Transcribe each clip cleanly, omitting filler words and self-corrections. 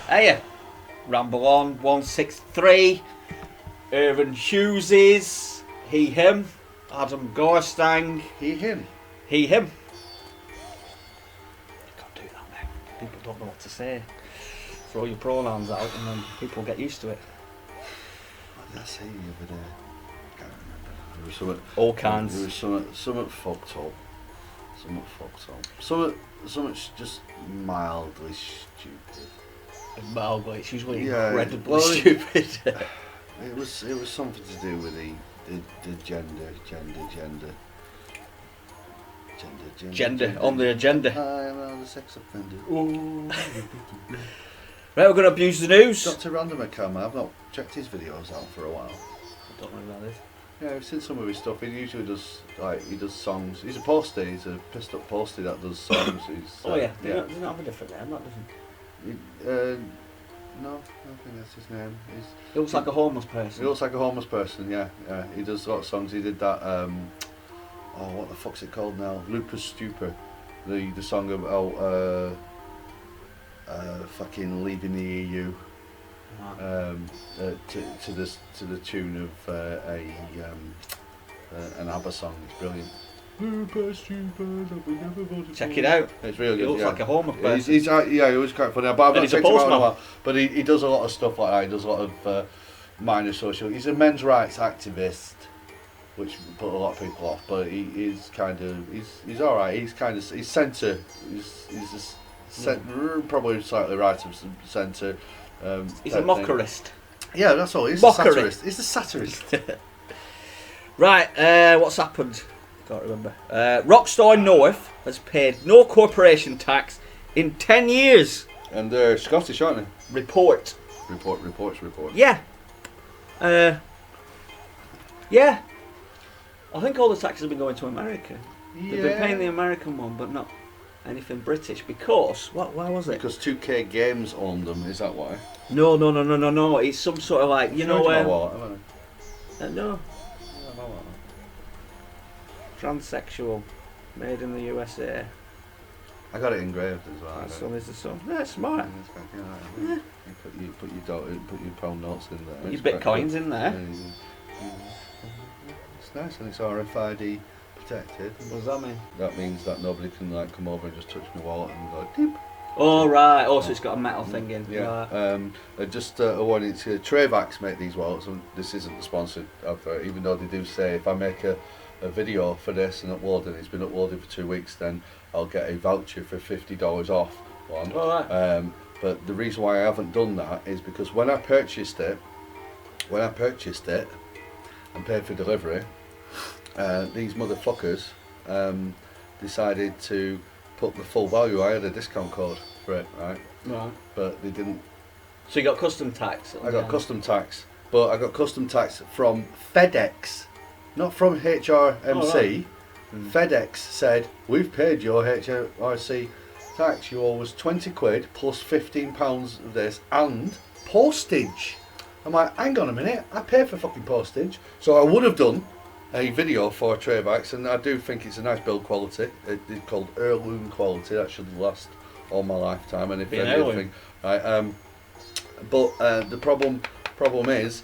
Hiya, Ramble On 163. Aaron Hughes, he, him. Adam Gorstang, He, him. he, him. You can't do that now. People don't know what to say. Throw your pronouns out and then people get used to it. What did I say the other day? I can't remember. There was something. All kinds. There was something fucked up. Something's just mildly stupid. Mildly, it's usually Yeah, incredibly well, stupid. It was something to do with the gender On the agenda. I am on the sex offender. Right, we're going to abuse the news. Dr. Random Account, I've not checked his videos out for a while. I don't know who that is. Yeah, I've seen some of his stuff. He usually does, he does songs. He's a postie, he's a pissed up postie that does songs. Oh yeah, doesn't it have a different name, that doesn't. No, I don't think that's his name. He looks like a homeless person. He looks like a homeless person, yeah. He does a lot of songs. He did that, what the fuck's it called now? Lupus Stupor. The song about fucking leaving the EU. To the tune of an ABBA song. It's brilliant. Check it out. It's really good. He looks like a homeless person. He was quite funny. But I've not he's a checked him out in a postman. while. But he does a lot of stuff like that. He does a lot of minor social. He's a men's rights activist, which put a lot of people off. But he's all right. He's centre. He's probably slightly right of centre. He's a mockerist. Yeah, that's all. He's Mockery. a satirist. He's a satirist. Right, what's happened? Can't remember. Rockstar North has paid no corporation tax in 10 years. And they're Scottish, aren't they? Report. Reports. Yeah. Yeah. I think all the taxes have been going to America. They've been paying the American one, but not anything British. Because, why was it? Because 2K Games owned them, is that why? No. It's some sort of like, you know, no. Transsexual, made in the USA. I got it engraved as well. That son is the son. Yeah, smart. Yeah. You put your pound notes in there. Put your bitcoins in there. It's nice and it's RFID protected. What does that mean? That means that nobody can come over and just touch my wallet and go deep. Oh right. Oh, so it's got a metal thing in. Yeah. Right. Just a warning to Travax make these wallets, and this isn't the sponsored advert, even though they do say if I make a video for this and upload it, it's been uploaded for 2 weeks, then I'll get a voucher for $50 off one. All right. But the reason why I haven't done that is because when I purchased it and paid for delivery, these motherfuckers decided to put the full value. I had a discount code for it, right? Right. But they didn't. So you got custom tax? I got custom tax, but I got custom tax from FedEx, not from HRMC. Oh, right. FedEx said, we've paid your HRC tax, you owe us 20 quid plus £15 of this and postage. I'm like, hang on a minute, I pay for fucking postage. So I would have done a video for Travax, and I do think it's a nice build quality. It's called heirloom quality, that should last all my lifetime. And if anything, right, but the problem is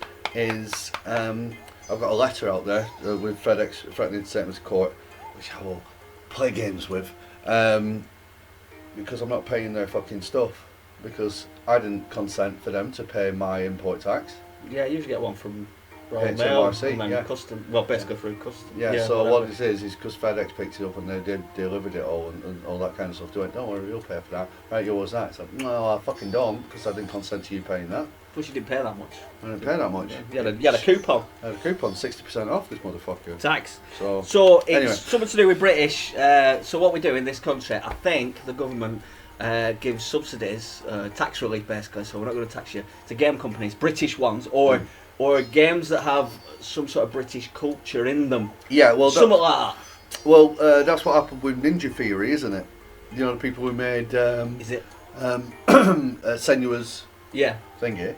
I've got a letter out there with FedEx threatening to take me to court, which I will play games with, because I'm not paying their fucking stuff, because I didn't consent for them to pay my import tax. Yeah, you usually get one from HMRC, Mail, and then custom. Well, basically through custom. Yeah, so whatever. What it is because FedEx picked it up and they delivered it all and all that kind of stuff. They went, don't worry, you'll pay for that. Right, yours that. It's like, no, I fucking don't, because I didn't consent to you paying that. Plus you didn't pay that much. I didn't pay that much. You had a coupon. I had a coupon, 60% off this motherfucker. Tax. So it's anyway. something to do with British. So what we do in this country, I think the government gives subsidies, tax relief basically, so we're not going to tax you, to game companies, British ones, or games that have some sort of British culture in them. Yeah, well, something like that. Well, that's what happened with Ninja Theory, isn't it? You know, the people who made Is it? Senua's Yeah. thingy,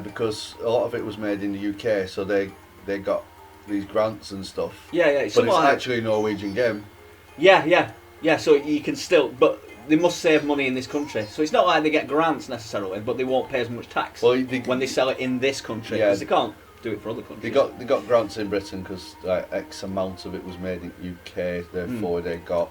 because a lot of it was made in the UK, so they got these grants and stuff. Yeah. But it's actually a Norwegian game. Yeah. So you can still, but they must save money in this country. So it's not like they get grants necessarily, but they won't pay as much tax when they sell it in this country because they can't do it for other countries. They got grants in Britain because X amount of it was made in UK. Therefore, they got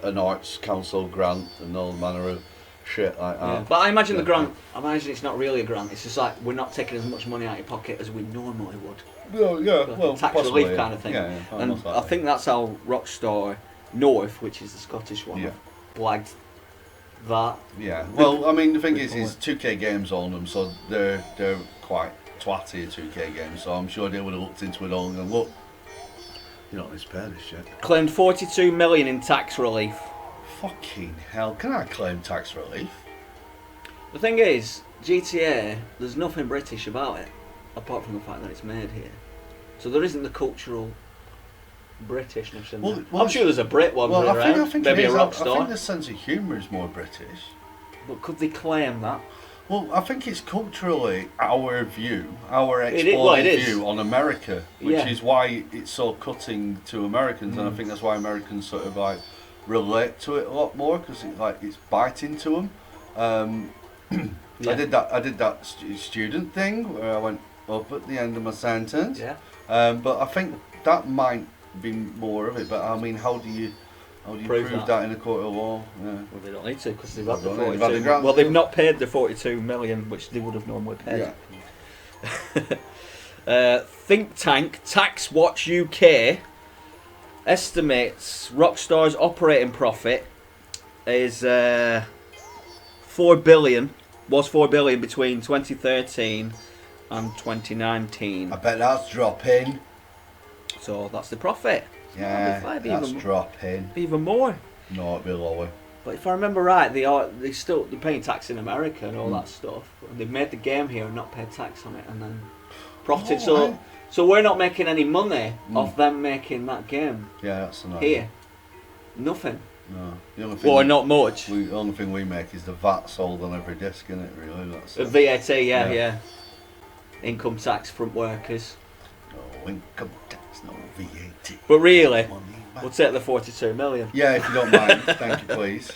an Arts Council grant and all manner of shit like that. Yeah. But I imagine the grant. I imagine it's not really a grant. It's just like we're not taking as much money out of your pocket as we normally would. Well, tax possibly, relief kind of thing. Yeah, and I think that's how Rockstar North, which is the Scottish one, blagged that. Yeah. Well, I mean, the thing is 2K games on them, so they're quite twatty 2K games. So I'm sure they would have looked into it all and gone, look, you're not this pay this shit. Claimed 42 million in tax relief. Fucking hell! Can I claim tax relief? The thing is, GTA, there's nothing British about it, apart from the fact that it's made here. So there isn't the cultural Britishness in there. I'm sure there's a Brit one around, I think maybe a rock I star. think the sense of humour is more British. But could they claim that? Well, I think it's culturally our view, our exported view on America, which is why it's so cutting to Americans, and I think that's why Americans sort of like relate to it a lot more because it's biting to them. I did that student thing where I went up at the end of my sentence. Yeah. But I think that might be more of it. But I mean, how do you prove that in a court of law? Yeah. Well, they don't need to because they've had the 42. Well, they've not paid the 42 million, which they would have normally paid. Yeah. Think tank Tax Watch UK estimates Rockstar's operating profit is 4 billion. Was 4 billion between 2013 and 2019. I bet that's dropping. So that's the profit. Yeah, that's dropping. Even more. No, it'd be lower. But if I remember right, they're paying tax in America and all that stuff. And they've made the game here and not paid tax on it, and then profited. So we're not making any money off them making that game. Yeah, that's annoying. Here, nothing. No, the only thing not much. The only thing we make is the VAT sold on every disc, isn't it? Really, that's VAT, yeah. Income tax front workers. No income tax, no VAT. But really, we'll take the 42 million. Yeah, if you don't mind, thank you, please.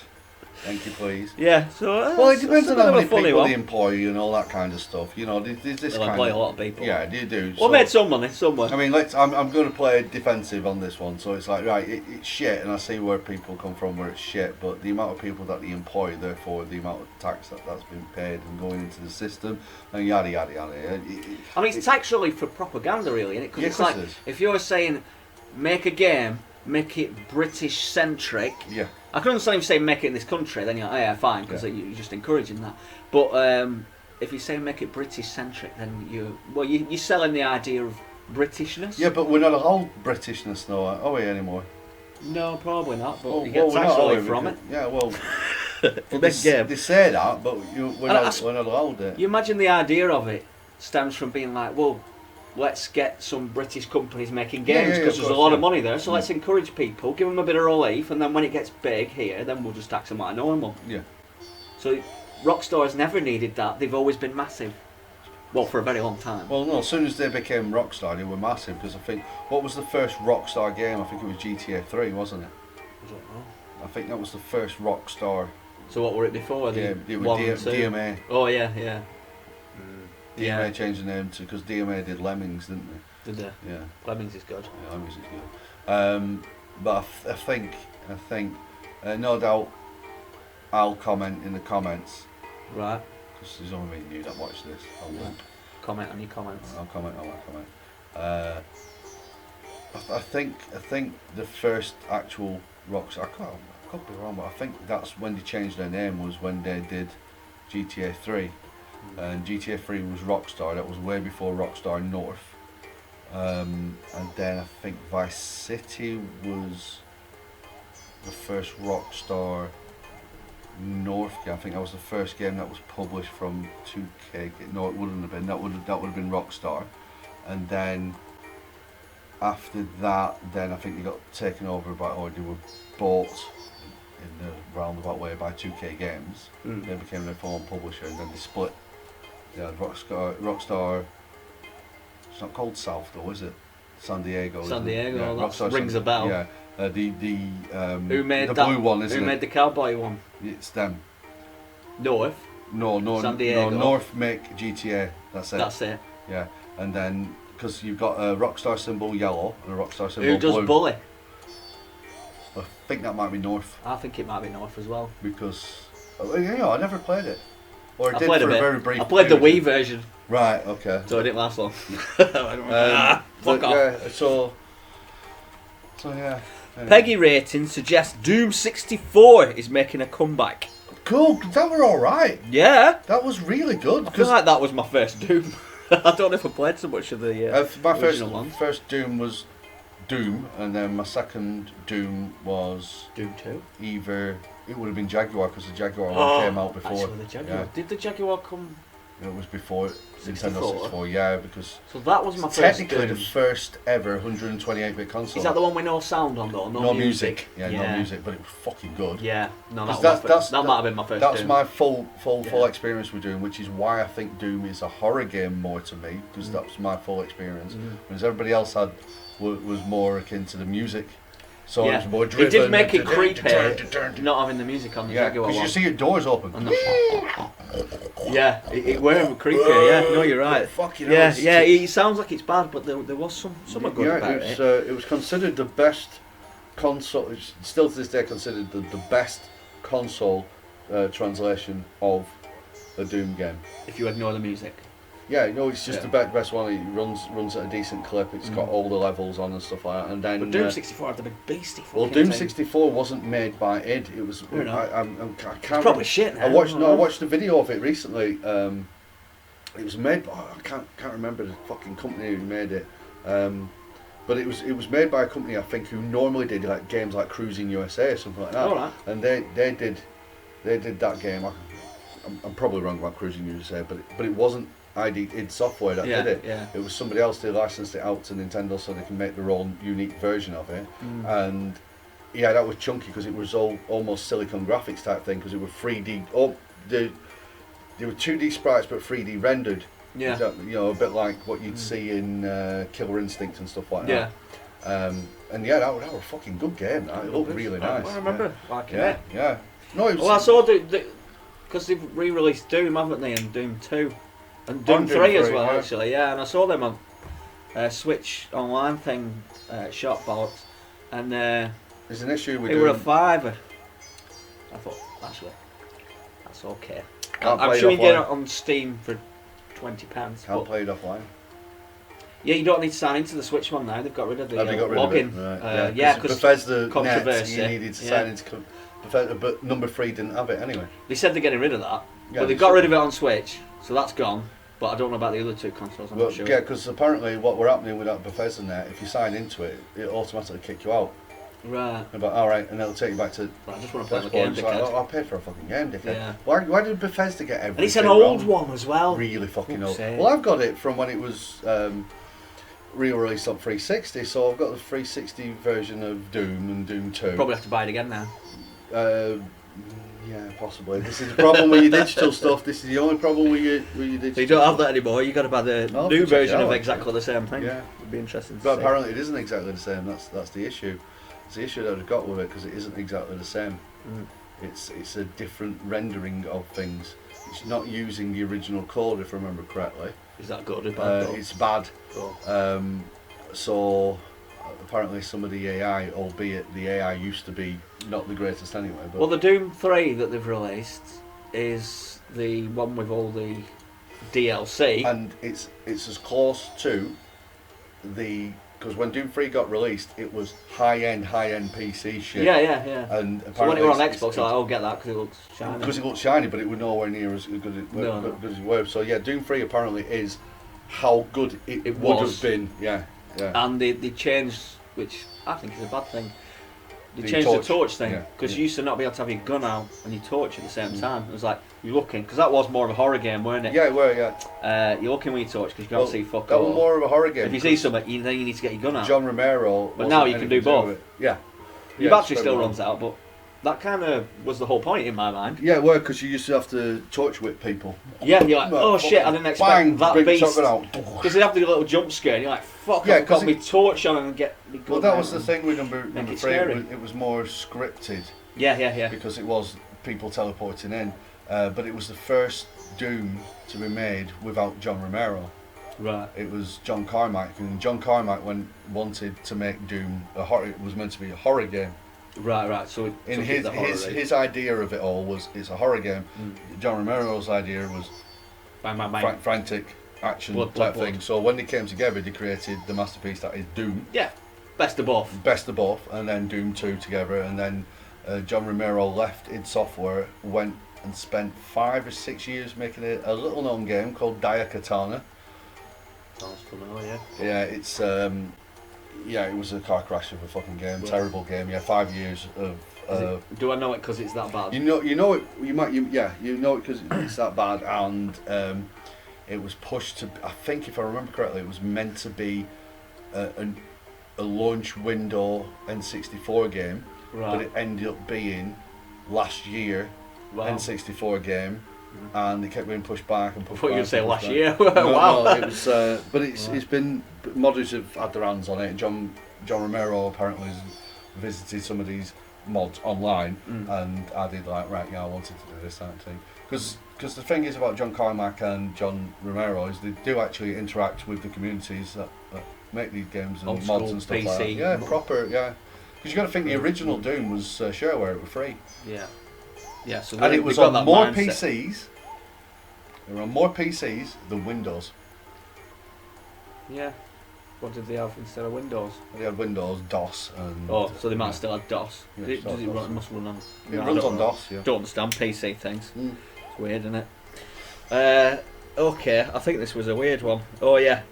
Thank you, please. Yeah, so well, it depends on how many people they employ and all that kind of stuff. You know, there's this kind employ a lot of people. Yeah, they do. Well, made some money somewhere. I mean, I'm going to play defensive on this one. So it's like, right, it's shit, and I see where people come from where it's shit. But the amount of people that they employ, therefore, the amount of tax that's been paid and going into the system, and yada yada yada. I mean, it's tax relief for propaganda, really, isn't it? Because it's like if you're saying make a game, make it British centric. Yeah. I can understand if you say make it in this country, then you're like, oh, yeah, fine, because you're just encouraging that. But if you say make it British centric, then you're selling the idea of Britishness. Yeah, but we're not allowed Britishness though, are we anymore? No, probably not. But you get tax relief from it. Yeah, well, they say that, but we're not allowed it. You imagine the idea of it stems from being like, well, let's get some British companies making games because there's a lot of money there. So let's encourage people, give them a bit of relief, and then when it gets big here, then we'll just tax them like normal. Yeah. So Rockstar has never needed that. They've always been massive. Well, for a very long time. Well, no, as soon as they became Rockstar, they were massive because I think, what was the first Rockstar game? I think it was GTA 3, wasn't it? I don't know. I think that was the first Rockstar. So what were it before? Game. It was DMA. Oh, yeah. DMA changed the name to because DMA did Lemmings, didn't they? Did they? Yeah. Lemmings is good. Yeah, Lemmings is good. But I think, no doubt, I'll comment in the comments. Right. Because there's only me and you that watch this. Comment on your comments. I'll comment on my comment. I think the first actual Rockstar. I could be wrong, but I think that's when they changed their name was when they did GTA 3. And GTA 3 was Rockstar, that was way before Rockstar North. And then I think Vice City was the first Rockstar North game. I think that was the first game that was published from 2K. No, it wouldn't have been. That would have been Rockstar. And then after that, then I think they got taken over by, or they were bought in the roundabout way by 2K Games. They became their own publisher, and then they split. Yeah, Rockstar. It's not called South though, is it? San Diego. San Diego. Yeah, that rings a bell. Yeah, Who made the that, blue one, isn't it? Who made the cowboy one? It's them. North. No, San Diego. no, North make GTA. That's it. That's it. Yeah, and then because you've got a Rockstar symbol yellow and a Rockstar symbol Who does blue. Bully? I think that might be North I think it might be North as well. because I never played it, or I did played for a bit. very brief. I played the period. Wii version, Right. Okay. so it didn't last long. But Fuck off. yeah, so yeah. Anyway. Peggy rating suggests Doom 64 is making a comeback. Cool. That were all right. Yeah, That was really good. I feel like that was my first Doom. I don't know if I played so much of the my original ones. first Doom was Doom, and then my second Doom was Doom 2. either it would have been Jaguar because the Jaguar one came out before. Actually, the Jaguar. Yeah, Did the Jaguar come? it was before 64? Nintendo 64. Yeah, because So that was my first technically Doom. the first ever 128-bit console. Is that the one with no sound on though? No music. Yeah, no music, but it was fucking good. Yeah, no, that, 'Cause was my first, that might have been my first That's Doom. my full Yeah. experience with Doom, which is why I think Doom is a horror game more to me, because that was my full experience. Whereas everybody else was more akin to the music, so it was more driven. It did make it creepy, not having the music on the Yeah, Jaguar because you one. see your doors open. And yeah, it weren't creepy. Yeah, no, you're right. Fucking Yeah, hell, yeah, it sounds like it's bad, but there was something good about it. It was considered the best console. It's still to this day considered the best console translation of a Doom game. If you ignore the music. Yeah, it's just Yeah. the best one. It runs at a decent clip. It's got all the levels on and stuff like that. And then But Doom 64 had the big beastie. well, fucking Doom thing. 64 wasn't made by id. It was. Fair enough. I It's can't. probably shit now. I watched a video of it recently. It was made by I can't remember the fucking company who made it. But it was made by a company I think who normally did like games like Cruising USA or something like that. All right. And they did that game. I'm probably wrong about Cruising USA, but it wasn't id Software that Yeah, did it. yeah. It was somebody else. They licensed it out to Nintendo so they can make their own unique version of it. And yeah, that was chunky because it was almost Silicon graphics type thing because it was 3D. They were 2D sprites but 3D rendered. Yeah. A bit like what you'd see in Killer Instinct and stuff like Yeah. that. And yeah, that was a fucking good game. That. It looked really nice. I remember liking Yeah, it. yeah. No, it was. Well, I saw because they've re-released Doom, haven't they, and Doom 2. And Doom 3 as well, yeah. actually, yeah. And I saw them on Switch Online thing, Shopbox, and There's an issue with they were a Doom. £5. I thought, actually, that's okay. Can't I'm play sure it you get offline. it on Steam for £20. Can't but play it offline. yeah, you don't need to sign into the Switch one now. They've got rid of the Have they got rid login. of it? Right. Yeah, 'cause because Bethesda controversy. Net, you needed to Yeah. sign into Bethesda, but number 3 didn't have it anyway. they said they're getting rid of that, Yeah, but they they got should. rid of it on Switch, so that's gone. But I don't know about the other two consoles. I'm Well, not sure. yeah, because apparently what were happening with that Bethesda Net, if you sign into it, it automatically kick you out. Right. But alright, and it'll take you back to I just want to play Plus the game, One. It's like, dickhead. I'll pay for a fucking game, dickhead. Yeah. Why did Bethesda get everything? And it's an old wrong? one as well. Really fucking old. Fuck's sake. Well, I've got it from when it was re-released on 360, so I've got the 360 version of Doom and Doom 2. Probably have to buy it again now. Yeah, possibly. This is the problem with your digital stuff. This is the only problem with your digital. So you don't have that anymore. You got to buy the I'll new check it version out, of actually. exactly the same thing. Yeah. It'd be interesting. To But see. apparently it isn't exactly the same. That's the issue. It's the issue that I've got with it because it isn't exactly the same. It's a different rendering of things. It's not using the original code, if I remember correctly. Is that good or bad? though? It's bad. Oh. So apparently some of the AI, albeit the AI used to be not the greatest anyway. But Well, the Doom 3 that they've released is the one with all the DLC. and it's as close to the because when Doom 3 got released, it was high-end PC shit. Yeah. And So when it were on it's- Xbox, I'm like, I'll get that because it looks shiny. because it looked shiny, but it was nowhere near as good as it was. So yeah, Doom 3 apparently is how good it would was. have been. Yeah. And they changed, which I think is a bad thing. They The changed torch. the torch thing Yeah, because yeah. you used to not be able to have your gun out and your torch at the same time. It was like you're looking because that was more of a horror game, weren't it? Yeah, well, yeah. You're looking with your torch because you can't see fuck That was all. more of a horror game. If you see something, then you need to get your gun out. John Romero. But now you can do both. Yeah. Your Yeah, battery it's still very runs out, but that kind of was the whole point in my mind. Yeah, it were, because you used to have to torch whip people. Yeah, you're like, oh shit, I didn't expect that beast. Because they'd have the little jump scare, and you're like, fuck, I've got my torch on and get me gun. Well, that was the thing with number 3. It was more scripted. Yeah. Because it was people teleporting in. But it was the first Doom to be made without John Romero. Right. It was John Carmack, and John Carmack wanted to make Doom a horror. It was meant to be a horror game. Right. So in his idea of it all was it's a horror game. John Romero's idea was bang. Frantic action type thing. So when they came together, they created the masterpiece that is Doom. Yeah, best of both. And then Doom 2 together, and then John Romero left id Software, went and spent 5 or 6 years making a little known game called Daikatana. Sounds familiar. Yeah, it's it was a car crash of a fucking game, terrible game. Yeah, 5 years of. Do I know it because it's that bad? You know it. You know it because it's that bad, and it was pushed to. I think if I remember correctly, it was meant to be a launch window N64 game, but it ended up being last year N64 game. And they kept being pushed back and pushed back. I thought you were saying last year. Wow. No, it was, but it's been, modders have had their hands on it. John Romero apparently has visited some of these mods online and added I wanted to do this, that thing. Because the thing is about John Carmack and John Romero is they do actually interact with the communities that make these games and mods and stuff PC. Like that. Yeah, proper, yeah. Because you got to think the original Doom was shareware, it was free. Yeah. Yeah, so and it was on more PCs. There were on more PCs than Windows. Yeah. What did they have instead of Windows? They had Windows, DOS, and. Oh, so they might still have DOS. Yeah, it must run on. It runs on DOS. Yeah. Don't understand PC things. It's weird, isn't it? Okay, I think this was a weird one. Oh yeah,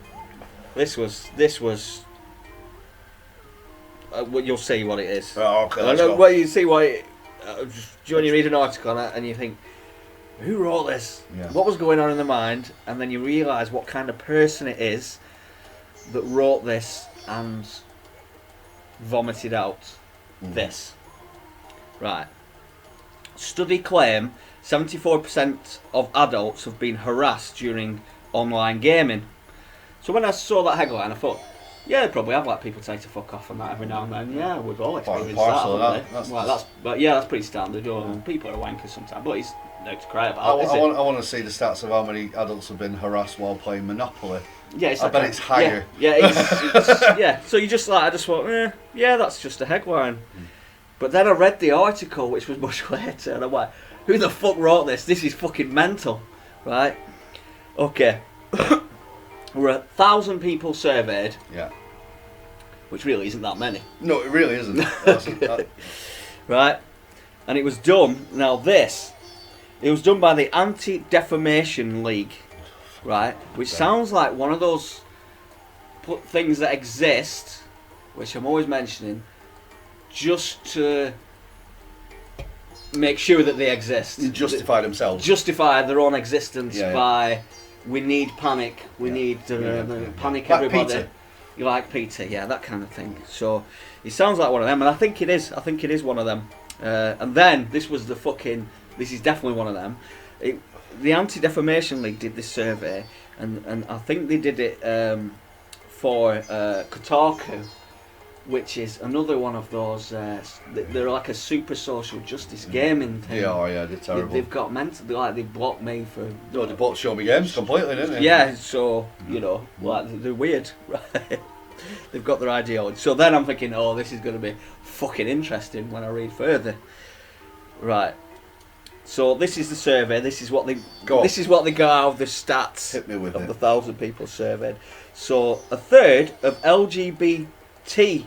this was. Well, you'll see what it is. Oh, okay. Well, you see what it. When you read an article on it and you think, who wrote this? Yeah. What was going on in their mind? And then you realise what kind of person it is that wrote this and vomited out this. Right. Study claim 74% of adults have been harassed during online gaming. So when I saw that headline, I thought, yeah, they probably have like people say to fuck off and that every now and then. Yeah, we've all experienced that. That's pretty standard. People are wankers sometimes, but it's no to cry about. I want to see the stats of how many adults have been harassed while playing Monopoly. Yeah, I bet it's higher. Yeah, it's yeah. So you just I just thought, yeah, that's just a headline. But then I read the article, which was much later, and I'm like, who the fuck wrote this? This is fucking mental, right? Okay. We're 1,000 people surveyed. Yeah. Which really isn't that many. No, it really isn't. Right. And it was done. Now this, it was done by the Anti-Defamation League, right? Which sounds like one of those things that exist, which I'm always mentioning, just to make sure that they exist. Justify themselves. Justify their own existence by. We need panic. We need panic. Like everybody. Peter. You like Peter, yeah, that kind of thing. So it sounds like one of them, and I think it is. I think it is one of them. And then this was the fucking. This is definitely one of them. The Anti-Defamation League did this survey, and I think they did it for Kotaku, which is another one of those. They're like a super social justice gaming thing. Yeah, they're terrible. They've got mental. They blocked me for. No, they blocked Show Me Games completely, didn't they? Yeah, so they're weird, right? They've got their ideology. So then I'm thinking, oh, this is going to be fucking interesting when I read further. Right. So this is the survey. This is what they got out of the stats. Hit me with of the 1,000 people surveyed. So a third of LGBT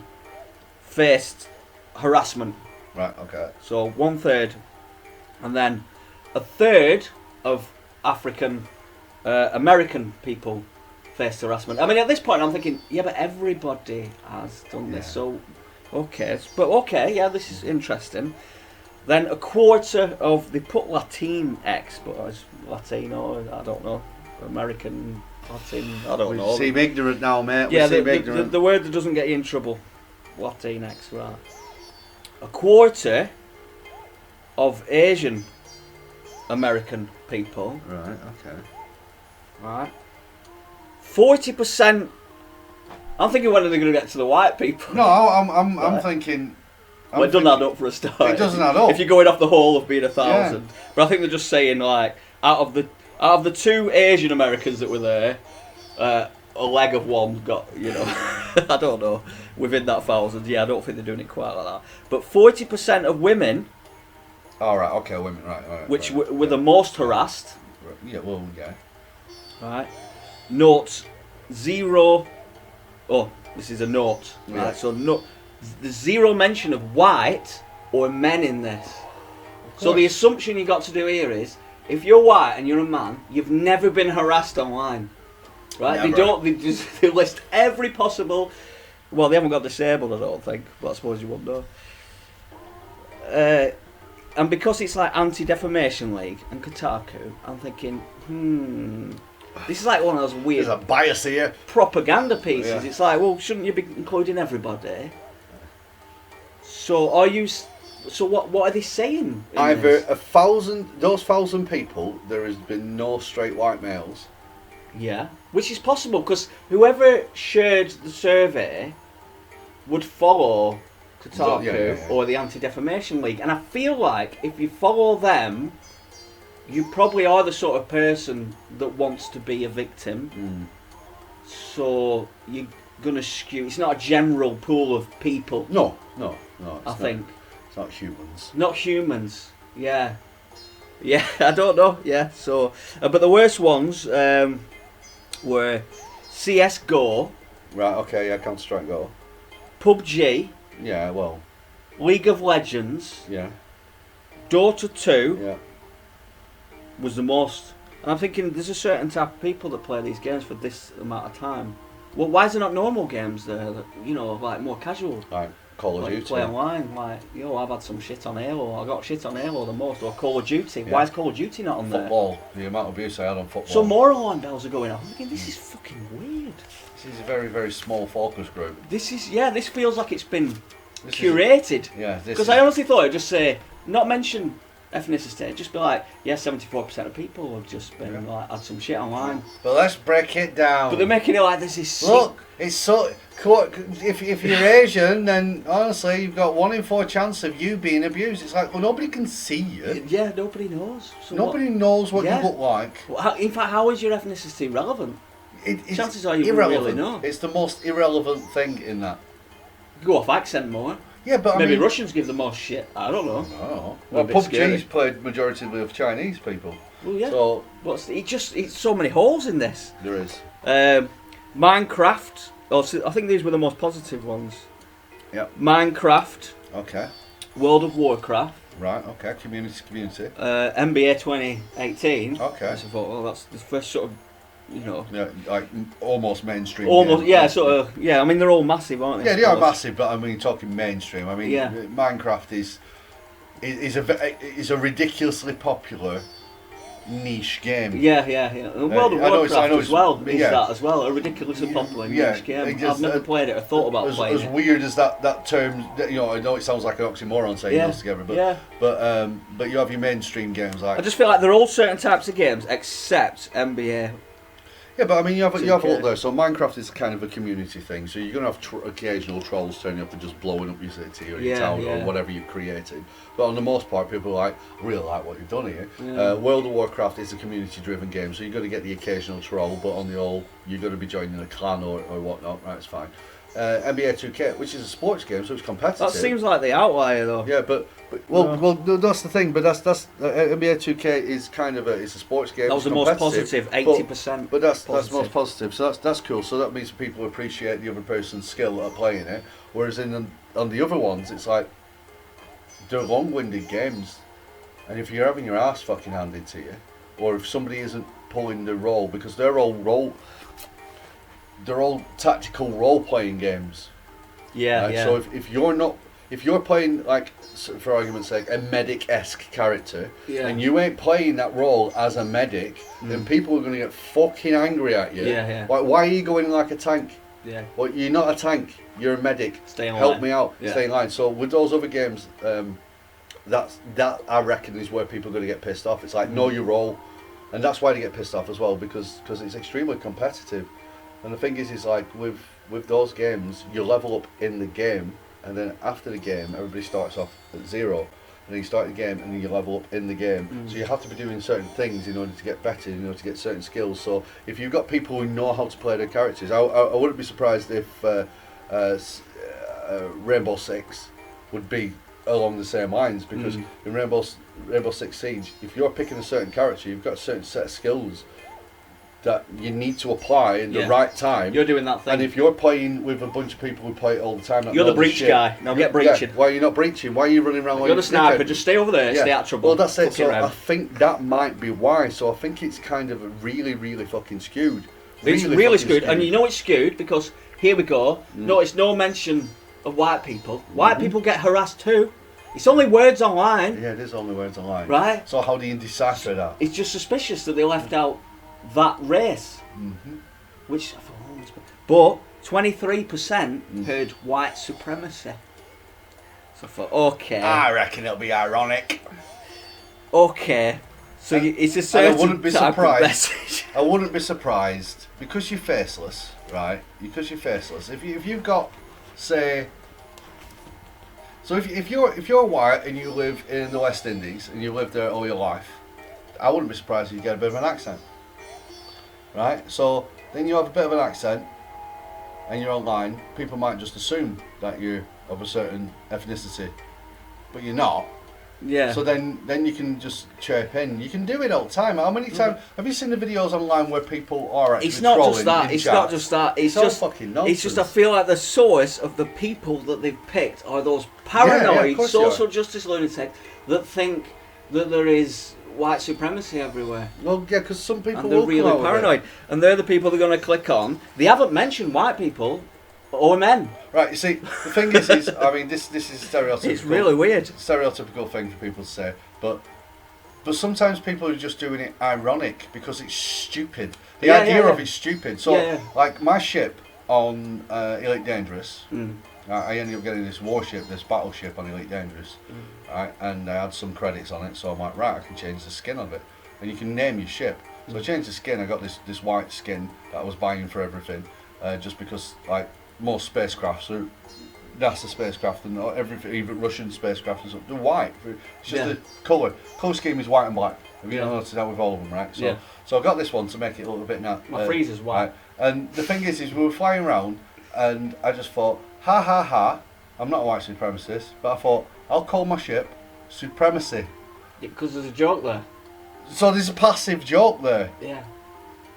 faced harassment. Right. Okay. So 1/3, and then a third of African American people faced harassment. I mean, at this point, I'm thinking, yeah, but everybody has done this. So, yeah, this is interesting. Then a quarter of, they put Latinx, but it's Latino, I don't know, American, Latin, I don't know. We seem ignorant now, mate. Yeah, the word that doesn't get you in trouble, Latinx, right. A quarter of Asian American people. Right. Okay. Right. 40%. I'm thinking when are they going to get to the white people? No, I'm Right. thinking. Well, it doesn't add up for a start. It doesn't add up. If you're going off the whole of being 1,000, Yeah. but I think they're just saying like out of the 2 Asian Americans that were there, a leg of one got, you know, I don't know, within that 1,000. Yeah, I don't think they're doing it quite like that. But 40% of women, All right. Okay. Women. Right. which right, were the most harassed, right. Yeah. Well. Yeah. right? Note 0. Oh, this is a note. Yeah. Right, so no, there's 0 mention of white or men in this. So the assumption you got to do here is, if you're white and you're a man, you've never been harassed online, right? Never. They don't. They list every possible. Well, they haven't got disabled, I don't think, but I suppose you won't know. And because it's like Anti-Defamation League and Kotaku, I'm thinking, this is like one of those weird There's a bias here. propaganda pieces. Yeah. It's like, well, shouldn't you be including everybody? So are you? So what are they saying? in Either this? 1,000, those 1,000 people, there has been no straight white males. Yeah, which is possible because whoever shared the survey would follow Kotaku Yeah. or the Anti-Defamation League, and I feel like if you follow them, you probably are the sort of person that wants to be a victim. So you're gonna skew. It's not a general pool of people. No. I think It's not humans. not humans. Yeah, I don't know. Yeah, so but the worst ones were CS:GO, Right. Okay. Yeah. Counter Strike Go. PUBG, Yeah. Well. League of Legends, Yeah. Dota 2 Yeah. was the most. And I'm thinking there's a certain type of people that play these games for this amount of time. Well, why is there not normal games there? That, you know, like more casual. Right. Call of Like Duty. play online, like, I've had some shit on Halo. I got shit on Halo the most, or Call of Duty. Yeah. Why is Call of Duty not on there? Football. The amount of abuse I had on football. So more alarm bells are going off. I'm thinking this is fucking weird. This is a very, very small focus group. This feels like it's been This is- curated. Yeah. This Because is, I honestly thought it'd just say, not mention ethnicity, just be like, 74% of people have just been like had some shit online. But let's break it down. But they're making it like there's this. Look, it's so. If you're Asian, then honestly, you've got 1 in 4 chance of you being abused. It's like, well, nobody can see you. Yeah, nobody knows. So Nobody knows what Yeah. you look like. in fact, how is your ethnicity relevant? It's Chances are you wouldn't irrelevant. really know. It's the most irrelevant thing in that. Go off accent more. Yeah, but Maybe I mean, Russians give the most shit. I don't know. No. A Well, bit PUBG's scary. played majority of Chinese people. Well, yeah. So But it's so many holes in this. there is. Minecraft. Oh, so I think these were the most positive ones. Yep. Minecraft, Okay. World of Warcraft, Right. Okay. Community. NBA 2018. Okay. So I thought, well, that's the first sort of, Yeah, like almost mainstream. almost, game. yeah, sort of, yeah. I mean, they're all massive, aren't they? Yeah, I they are suppose? massive, but I mean, talking mainstream. I mean, Yeah. Minecraft is a ridiculously popular niche game. Yeah. And World of I know Warcraft I know as well is yeah. that as well. A ridiculously popular Yeah, niche game. it just- I've never played it or thought about As playing it. weird as that term, I know it sounds like an oxymoron saying Yeah, those together, but yeah. but you have your mainstream games like I just feel like they're all certain types of games except NBA. yeah, but I mean you have a 2K. look there. So Minecraft is kind of a community thing. So you're gonna have occasional trolls turning up and just blowing up your city or your Yeah, town yeah. or whatever you've created. But on the most part, people are like, I really like what you've done here. Yeah. World of Warcraft is a community-driven game, so you're going to get the occasional troll, but on the whole, you're going to be joining a clan or whatnot. Right, it's fine. NBA 2K, which is a sports game, so it's competitive. That seems like the outlier though. Yeah, but that's the thing. But that's NBA 2K is kind of it's a sports game. That was it's the most competitive, positive, 80%. But that's positive. most positive. So that's cool. So that means people appreciate the other person's skill at playing it. Whereas on the other ones, it's like they're long-winded games, and if you're having your ass fucking handed to you, or if somebody isn't pulling the role, because they're all tactical role-playing games. Yeah, Right? yeah. So if you're playing, like, for argument's sake, a medic-esque character, Yeah. and you ain't playing that role as a medic, then people are going to get fucking angry at you. Yeah, yeah. Like, why are you going like a tank? yeah. Well, you're not a tank. You're a medic. Stay in Help line. me out. Yeah. Stay in line. So with those other games, that I reckon is where people are going to get pissed off. It's like know your role, and that's why they get pissed off as well because it's extremely competitive. And the thing is like with those games, you level up in the game, and then after the game, everybody starts off at 0. And then you start the game, and then you level up in the game. So you have to be doing certain things in order to get better, in order to get certain skills. So if you've got people who know how to play their characters, I wouldn't be surprised if Rainbow Six would be along the same lines, because in Rainbow Six Siege, if you're picking a certain character, you've got a certain set of skills that you need to apply in the right time. You're doing that thing. And if you're playing with a bunch of people who play it all the time, you're the breach guy. Now get breaching. Yeah, why are you not breaching? Why are you running around like you're the sniper? Just stay over there. Stay out of trouble. Well, that's it. So around. I think that might be why. So I think it's kind of really, really fucking skewed. It's really skewed, and you know it's skewed because here we go. Notice no mention of white people. White people get harassed too. It's only words online. Yeah, it is only words online. Right. So how do you decipher that? It's just suspicious that they left out that race, which I thought, but 23% heard white supremacy. So I thought, okay. I reckon it'll be ironic. Okay. So it's a certain I wouldn't be type surprised. of message. I wouldn't be surprised because you're faceless, right? Because you're faceless. If you've got, say, so if you're white and you live in the West Indies and you live there all your life, I wouldn't be surprised if you get a bit of an accent. Right, so then you have a bit of an accent and you're online, people might just assume that you're of a certain ethnicity, but you're not. Yeah. So then you can just chirp in. You can do it all the time. How many times have you seen the videos online where people are actually It's not trolling just that. in It's chat? not just that. It's all just fucking nonsense. It's just I feel like the source of the people that they've picked are those paranoid course you social are. justice lunatics that think that there is white supremacy everywhere. Well, yeah, because some people And they're will really come out with paranoid. And they're the people they're going to click on. They haven't mentioned white people or men. Right, you see, the thing is I mean, this is stereotypical. It's really weird. Stereotypical thing for people to say, but sometimes people are just doing it ironic because it's stupid. The idea of it's stupid. So, like my ship on Elite Dangerous, I ended up getting this warship, this battleship on Elite Dangerous, right? And I had some credits on it, so I'm like, right, I can change the skin of it, and you can name your ship. So I changed the skin. I got this white skin that I was buying for everything, just because like most spacecrafts are NASA spacecraft and everything, even Russian spacecraft and stuff, they're white. It's just the colour scheme is white and black. Have you noticed that with all of them, right? So I got this one to make it a little bit now. My freezer's white. Right? And the thing is we were flying around, and I just thought, ha ha ha, I'm not a white supremacist, but I thought I'll call my ship Supremacy. Because there's a joke there. So there's a passive joke there. Yeah.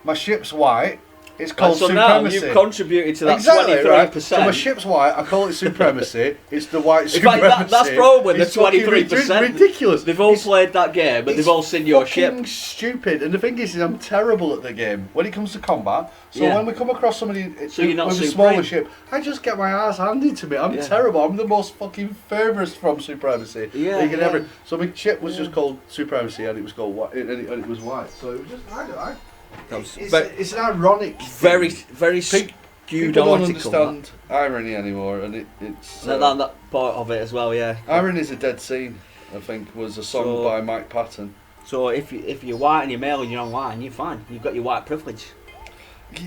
My ship's white. It's called so Supremacy. now you've contributed to that exactly, 23%. Right? So my ship's white, I call it Supremacy. It's the white In Supremacy. fact, that's probably the It's fucking 23%. ridiculous. They've all played that game, but they've all seen your ship. It's stupid. And the thing is I'm terrible at the game when it comes to combat. So when we come across somebody with a smaller ship, I just get my ass handed to me. I'm terrible. I'm the most fucking furthest from Supremacy. So my ship was just called Supremacy, and it was called white, and it was white. So it was just it's an ironic very thing. very skewed People don't article. understand irony anymore, and it's that part of it as well. Yeah. Irony is a Dead Scene, I think, was a song by Mike Patton. So if you're white and you're male and you're online, you're fine. You've got your white privilege.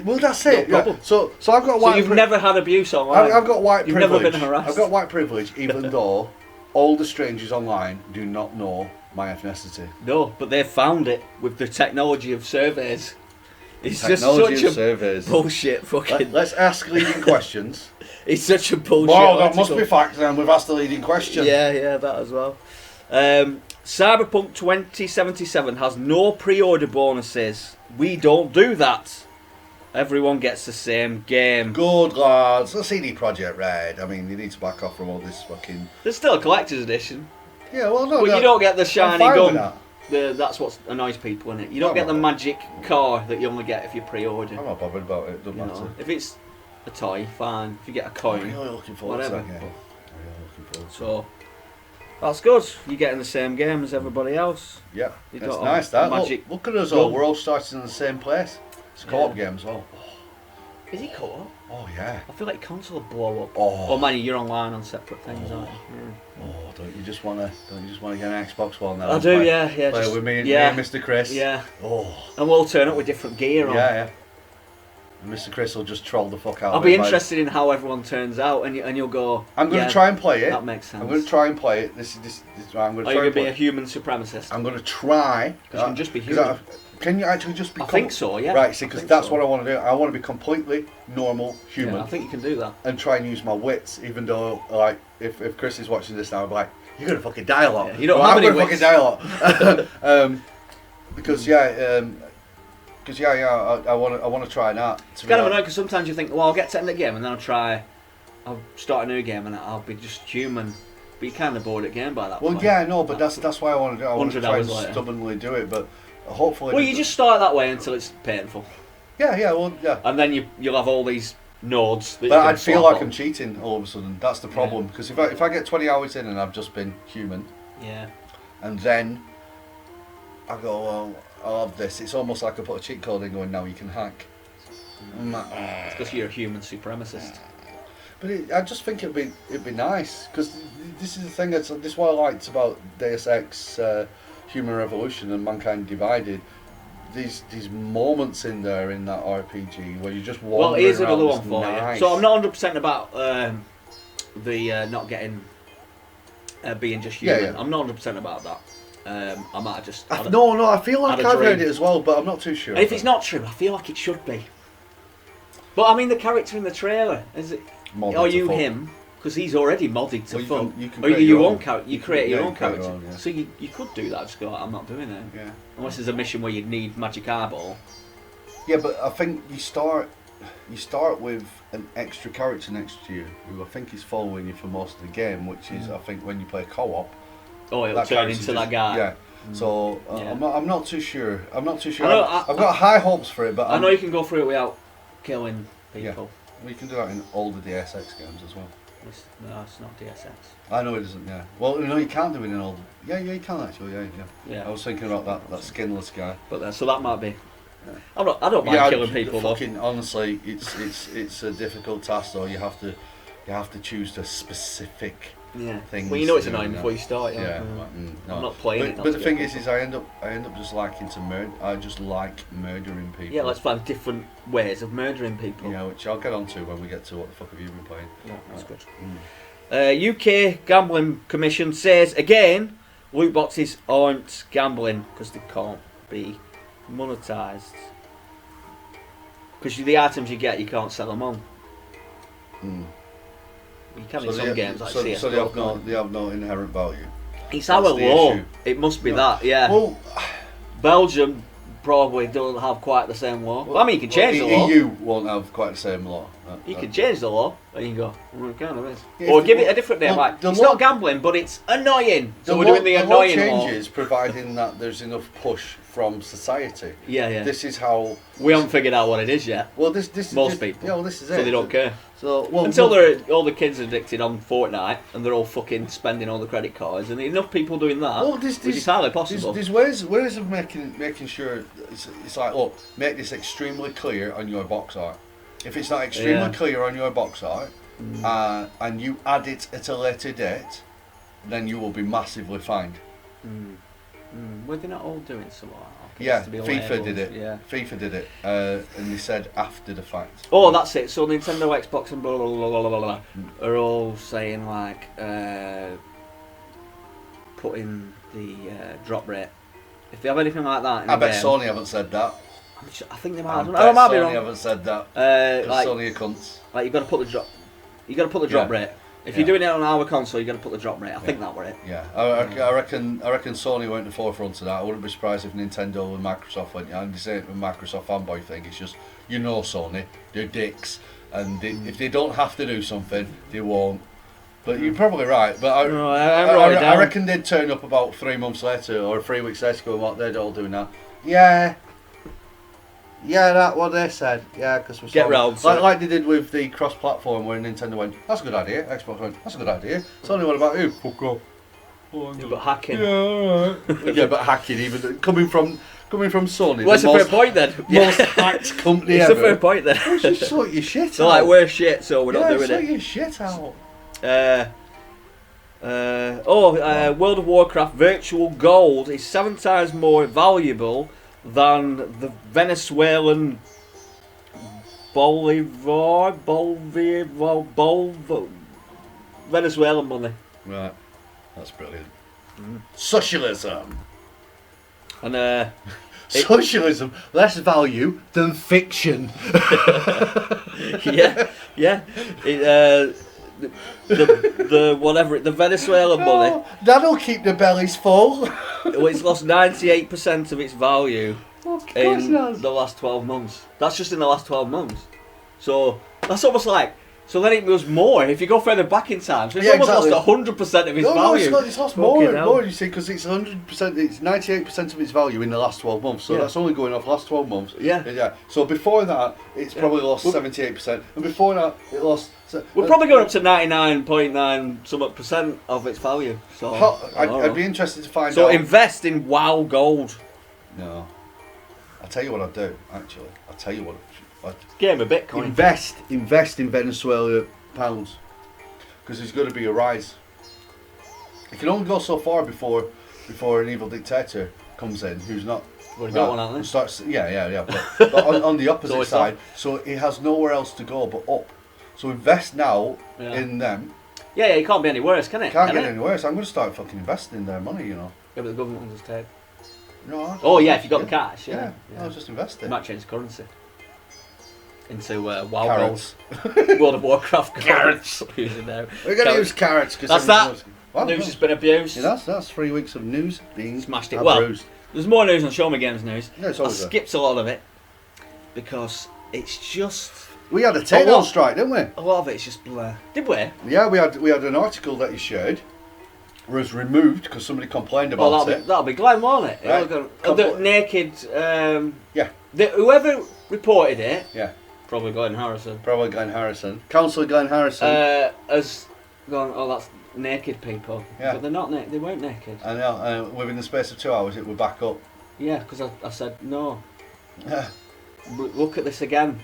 Well, that's it. No problem. So I've got white. So you've never had abuse online. I've got white privilege. You've never been harassed. I've got white privilege, even though all the strangers online do not know my ethnicity. No, but they've found it with the technology of surveys. It's technology just such of surveys. Bullshit fucking. Let's ask leading questions. It's such a bullshit. Well, that must be fact then. We've asked the leading question. Yeah, that as well. Cyberpunk 2077 has no pre-order bonuses. We don't do that. Everyone gets the same game. Good lads. The CD Projekt Red. I mean, you need to back off from all this fucking. There's still a collector's edition. Yeah, well, no. But you don't get the shiny I'm fine gun. with That's what annoys people, isn't it? You don't get the magic car that you only get if you pre-order. I'm not bothered about it. Doesn't matter. If it's a toy, fine. If you get a coin, I'm really looking forward whatever. to that game. I'm really looking forward to So that's good. You're getting the same game as everybody else. Yeah, You it's got nice that. magic Look at us all. We're all starting in the same place. It's a co-op game as well. Is it co-op? Oh yeah. I feel like console will blow up. Oh. Oh man, you're online on separate things, aren't you? Oh, don't you just wanna get an Xbox One now? I do, yeah. Play Just, with me, yeah. me and Mr. Chris. Yeah. Oh. And we'll turn up with different gear on. Yeah. And Mr. Chris will just troll the fuck out I'll of be it. interested in how everyone turns out, and you'll go. I'm going to try and play it. That makes sense. I'm going to try and play it. This I'm going to try. Are you going and to be play a human supremacist? I'm going to try. Because you can just be human. Can you actually just be? I think so. Yeah. Right. See, because that's what I want to do. I want to be completely normal human. Yeah, I think you can do that. And try and use my wits, even though, like, if Chris is watching this now, I'll be like, "You're gonna fucking dialogue." Yeah, you don't have any wits. Fucking dialogue. Because I want to try that. It's kind of annoying because sometimes you think, well, I'll get to end the game and then I'll start a new game and I'll be just human. But you're kind of bored at the game by that point. Well, yeah, no, but that's why I want to do it. I want to try and later. stubbornly do it, but hopefully. Well, you just start that way until it's painful. Yeah. And then you'll have all these nodes. That but you can I'd feel swap like on. I'm cheating all of a sudden. That's the problem. Because if I get 20 hours in and I've just been human. Yeah. And then I go, well, I love this. It's almost like I put a cheat code in going, now you can hack. It's because you're a human supremacist. But I just think it'd be nice, because this is the thing. This is what I liked about Deus Ex, Human Revolution, and Mankind Divided. These moments in there in that RPG where you just wandering Well, here's around. another one for nice. you. So I'm not 100% about the not getting being just human. Yeah. I'm not 100% about that. I might have just. No, I feel like I've heard dream. it as well, but I'm not too sure. And if it's not true, I feel like it should be. But I mean, the character in the trailer, is it? Modded Are to you fuck. him? Because he's already modded to fuck. You can Or create your your own own. character. You create your own create your character. own, yeah. So you could do that. Just go, I'm not doing it. Yeah. Unless there's a mission where you'd need magic eyeball. Yeah, but I think you start with an extra character next to you who I think is following you for most of the game, which is I think when you play co-op. Oh, it'll turn into that guy. Yeah. So Yeah. I'm not too sure. I'm not too sure. I know, I've got high hopes for it, but I know you can go through it without killing people. We can do that in older DSX games as well. No, it's not DSX. I know it isn't. Yeah. Well, no, you can't do it in older. Yeah, you can actually. Yeah. I was thinking about that skinless guy. But so that might be. I don't mind killing people though. Fucking honestly, it's a difficult task though. You have to choose the specific things. Well, you know it's to do annoying now. before you start. Yeah. No. I'm not playing it. But the thing is I end up just liking to murder. I just like murdering people. Yeah, let's find different ways of murdering people. Yeah, which I'll get onto when we get to what the fuck have you been playing. Yeah, that's good. UK Gambling Commission says again, loot boxes aren't gambling because they can't be monetised. Because the items you get, you can't sell them on. You can in some games like CS. So they have no inherent value. It's our law. It must be that, yeah. Well, Belgium probably don't have quite the same law. Well, I mean, you can change the law. EU won't have quite the same law. You can change the law, and you go, it kind of is. Yeah, Or give it a different name, like, it's not gambling, but it's annoying. So we're doing the annoying law. changes providing that there's enough push from society. Yeah. This is how... We haven't figured out what it is yet. Well, this Most people. Yeah, well, this is it. So they don't care. So, Until all the kids are addicted on Fortnite, and they're all fucking spending all the credit cards, and enough people doing that, which is highly possible. There's ways of making sure it's like, look, make this extremely clear on your box art. If it's not extremely clear on your box art, and you add it at a later date, then you will be massively fined. Were they not all doing something like that? Yeah, FIFA did it. Yeah. FIFA did it, and they said after the fact. Oh, that's it. So Nintendo, Xbox, and blah blah blah blah blah blah are all saying like putting the drop rate. If they have anything like that, in I the bet game, Sony haven't said that. I think they might. I might be Sony wrong. haven't said that. Like, Sony are cunts. like you've got to put the drop. You got to put the drop rate. If you're doing it on our console, you got to put the drop rate. I think that were it. Yeah, I reckon Sony went to the forefront of that. I wouldn't be surprised if Nintendo and Microsoft went. And they say the Microsoft fanboy thing. It's just Sony, they're dicks, and if they don't have to do something, they won't. But you're probably right. But I reckon they'd turn up about 3 months later or 3 weeks later, going, "What they're all doing now?" Yeah, that's what they said. Yeah, because we're get round. Like they did with the cross-platform, where Nintendo went, "That's a good idea." Xbox went, "That's a good idea." Sony, what about you? Fuck off. But hacking. Yeah, alright. Yeah, but hacking, even coming from Coming from Sony, What's the the fair most, point then? most hacked company It's ever. the fair point then. Well, just sort your shit They're out. like, we're shit, so we're not doing sort it. your shit out. World of Warcraft virtual gold is 7 times more valuable than the Venezuelan Venezuelan money. Right, that's brilliant. Socialism. And Socialism, less value than fiction. yeah. The Venezuelan money. Oh, that'll keep the bellies full. Well, it's lost 98% of its value Of course in it has. the last 12 months. That's just in the last 12 months. So that's almost like. So then it was more if you go further back in time. So it's almost lost 100% of its value. No, it's lost more, you see, because it's 100%, it's 98% of its value in the last 12 months. So that's only going off last 12 months. Yeah. So before that, it's probably lost 78%. And before that, it lost... We're probably going up to 99.9 somewhat percent of its value. So I'd be interested to find out. So invest in WoW Gold. No. I'll tell you what I'd do, actually. I'll tell you what Game of Bitcoin. Invest in Venezuela pounds, because there's going to be a rise. It can only go so far before an evil dictator comes in who's not. Well, got one, haven't they? Starts, yeah. But on the opposite It's side, so it has nowhere else to go but up. So invest now in them. Yeah, it can't be any worse, can it? Can't get any worse. I'm going to start fucking investing in their money, you know. Yeah, but the government will just take. No. Oh yeah, if you got the cash. Yeah. I'll just invest it. Might change currency. Into WoW Carrots. Gold. World of Warcraft gold. Carrots. Using there. We're going to use carrots. That's that. News has been abused. Yeah, that's 3 weeks of news being Smashed it. abused. Well, there's more news on Show Me Games news. Yeah, it's I always there. skipped a lot of it because it's just We had a takedown strike, didn't we? a lot of it's just blur. Did we? Yeah, we had an article that you shared was removed because somebody complained about Well, that'll be Glenn, won't it? Right. The naked. Yeah. Whoever reported it. Yeah. Probably Glenn Harrison. Probably Glenn Harrison. Councillor Glenn Harrison. Has gone. Oh, that's naked people. Yeah. But they're not naked. They weren't naked. I know. Within the space of 2 hours, it would back up. Yeah, because I said no. Yeah. Look at this again.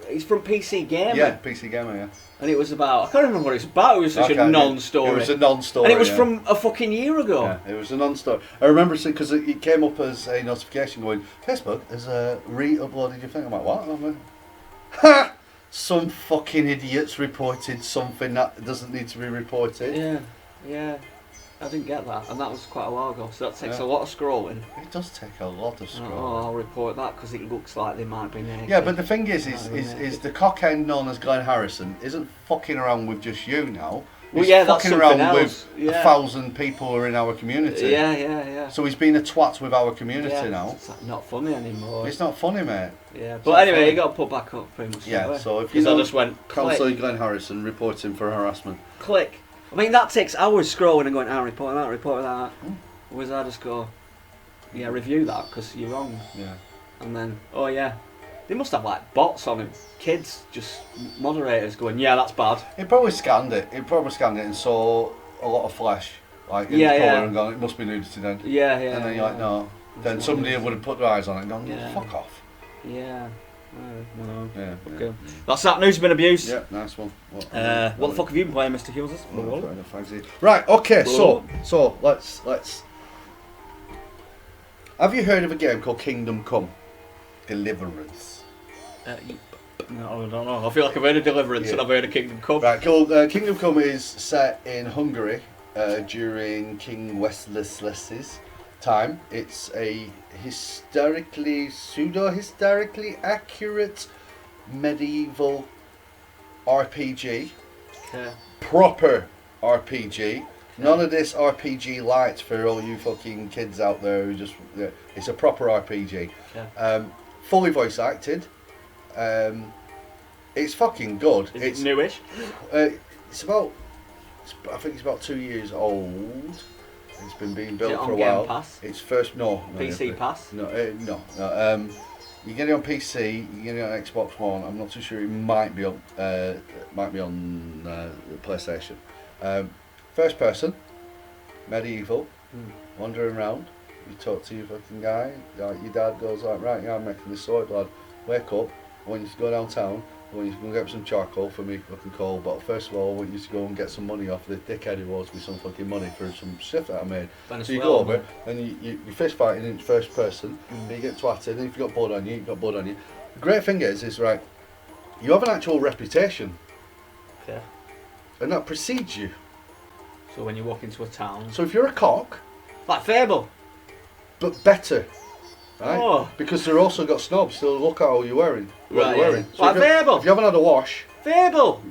It's from PC Gamer. Yeah, PC Gamer. Yeah. And it was about. I can't remember what it's about. It was such a non-story. It was a non-story. And it was from a fucking year ago. Yeah, it was a non-story. I remember because it came up as a notification going, Facebook has re-uploaded your thing. I'm like, what? I'm like, ha! Some fucking idiots reported something that doesn't need to be reported. Yeah. I didn't get that, and that was quite a while ago. So that takes a lot of scrolling. It does take a lot of scrolling. Oh, I'll report that because it looks like they might be naked. Yeah, but the thing is the cockend known as Glenn Harrison isn't fucking around with just you now. Well, He's yeah, that's fucking something around else. with 1,000 people who are in our community. Yeah. So he's been a twat with our community now. It's not funny anymore. It's not funny, mate. Yeah, but anyway, he got put back up pretty much. Yeah, so if you I just went Councillor Glenn Harrison reporting for harassment. Click. I mean, that takes hours scrolling and going, report that. Whereas I just go, review that because you're wrong. Yeah. And then, they must have like bots on him. Kids, just moderators going, that's bad. He probably scanned it. And saw a lot of flash, like in the colour and gone, it must be nudity then. Yeah. And then you're like, no. Then somebody would have put their eyes on it and gone, fuck off. Yeah. No. Yeah. Okay. That's that news been abused. Yeah, nice one. What the fuck have you been playing, Mr. Hughes? Right, okay, so let's. Have you heard of a game called Kingdom Come? Deliverance. No, I don't know. I feel like I've heard of Deliverance and I've heard of Kingdom Come. Right, cool. Kingdom Come is set in Hungary during King Wenceslas's time. It's a pseudo-historically accurate medieval RPG. Okay. Proper RPG. None of this RPG light for all you fucking kids out there who just... it's a proper RPG. Okay. Fully voice acted. It's fucking good. It's newish. It's about... I think it's about 2 years old. It's been being built for a while. Game Pass? It's first... No. PC Pass? No. You get it on PC, you get it on Xbox One. I'm not too sure. It might be on PlayStation. First person, medieval, wandering around. you talk to your fucking guy, like your dad goes like, right, yeah, I'm making this sword, lad. Wake up. I want you to go downtown. I want you to go and get some charcoal for me fucking coal. But first of all, I want you to go and get some money off the dickhead who owes me some fucking money for some shit that I made. So you go over and you fist fighting in first person. And you get twatted, and if you got blood on you, you got blood on you. The great thing is right, you have an actual reputation. Okay. And that precedes you. So when you walk into a town. So if you're a cock, like Fable, but better, right? Oh. Because they're also got snobs, so look at how you're wearing. What Right, you're wearing. yeah. So Like Fable. if you haven't had a wash, Fable.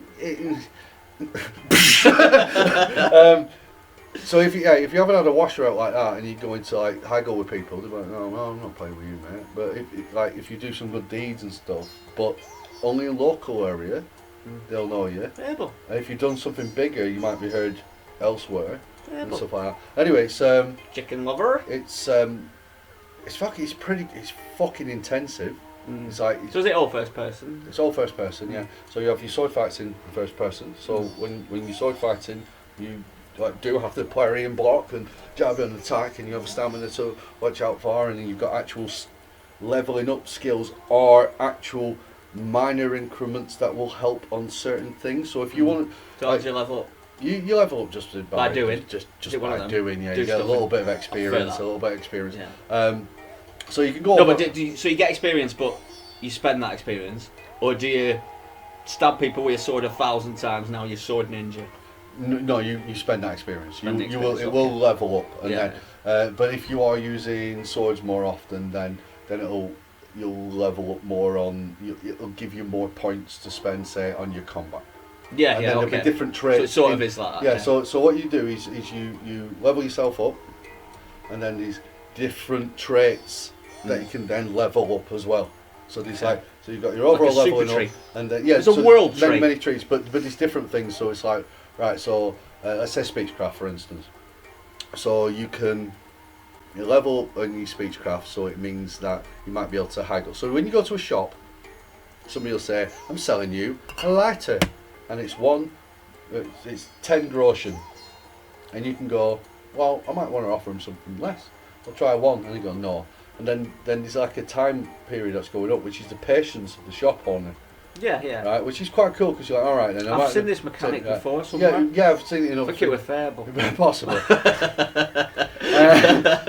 So if you haven't had a washer out like that and you go into like haggle with people, they're like, no, I'm not playing with you, mate. But if you do some good deeds and stuff, but only in local area, they'll know you. Fable. And if you've done something bigger, you might be heard elsewhere and Fable. stuff like that. Anyway, it's Chicken lover. it's fucking intensive. It's like So is it all first person? it's all first person, yeah. So you have your sword fights in first person. So when you're sword fighting, you like do have to parry and block and jab and attack, and you have a stamina to watch out for, and then you've got actual leveling up skills or actual minor increments that will help on certain things. So if you want, So how do you level up? you level up just By doing? just one of by them? doing, yeah. Do You get a stuff little and- bit of I experience, feel a little bit of experience. Yeah. So you can go. No, over, but so you get experience, but you spend that experience, or do you stab people with your sword 1,000 times? Now you're sword ninja. No, you spend that experience. Spend the You will. experience, It will level up, and Yeah. then. But if you are using swords more often, then you'll level up more on. It'll give you more points to spend, say, on your combat. Yeah, And yeah, then okay. there'll be different traits. So it sort of is like that. Yeah. So what you do is you level yourself up, and then these different traits that you can then level up as well. So there's Okay. so you've got your overall Like a super leveling tree. up, and then It's a world tree. many trees, but it's different things. So it's like right. So let's say speechcraft, for instance. So you level up on your speechcraft, so it means that you might be able to haggle. So when you go to a shop, somebody will say, "I'm selling you a lighter," and it's 10 groschen, and you can go, "Well, I might want to offer him something less. I'll try one," and they go, "No." And then there's like a time period that's going up, which is the patience of the shop owner, Yeah, yeah. right? Which is quite cool because you're like, all right, then. I've seen this mechanic right. before somewhere. Yeah, I've seen it in I other think it was Fable. possibly.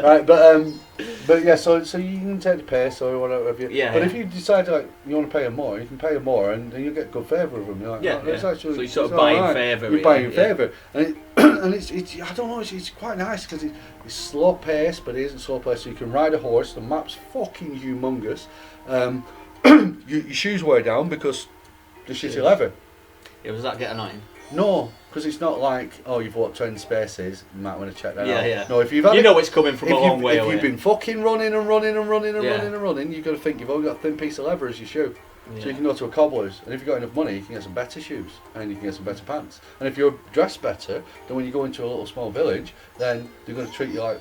Right, but yeah, so you can take the pace or whatever. Yeah, But yeah. if you decide like you want to pay them more, you can pay them more, and then you get good favour of them. You're like, Yeah, oh, it's yeah. actually, So you sort of it's buy in alright. favour, You're really, buying in yeah. favour, and it's I don't know, it's quite nice because it's slow pace, but it isn't slow pace. So you can ride a horse. The map's fucking humongous. Your shoes wear down because the shitty leather. Yeah, was that get annoying? No, because it's not like, oh, you've walked 10 spaces, you might want to check that Yeah, out. yeah. No, if you've had You know it's coming from a long way if away. you've been fucking running and running and running and Yeah. running and running, you've got to think you've only got a thin piece of leather as your shoe. Yeah. So you can go to a cobbler's, and if you've got enough money, you can get some better shoes, and you can get some better pants. And if you're dressed better, then when you go into a little small village, then they're going to treat you like,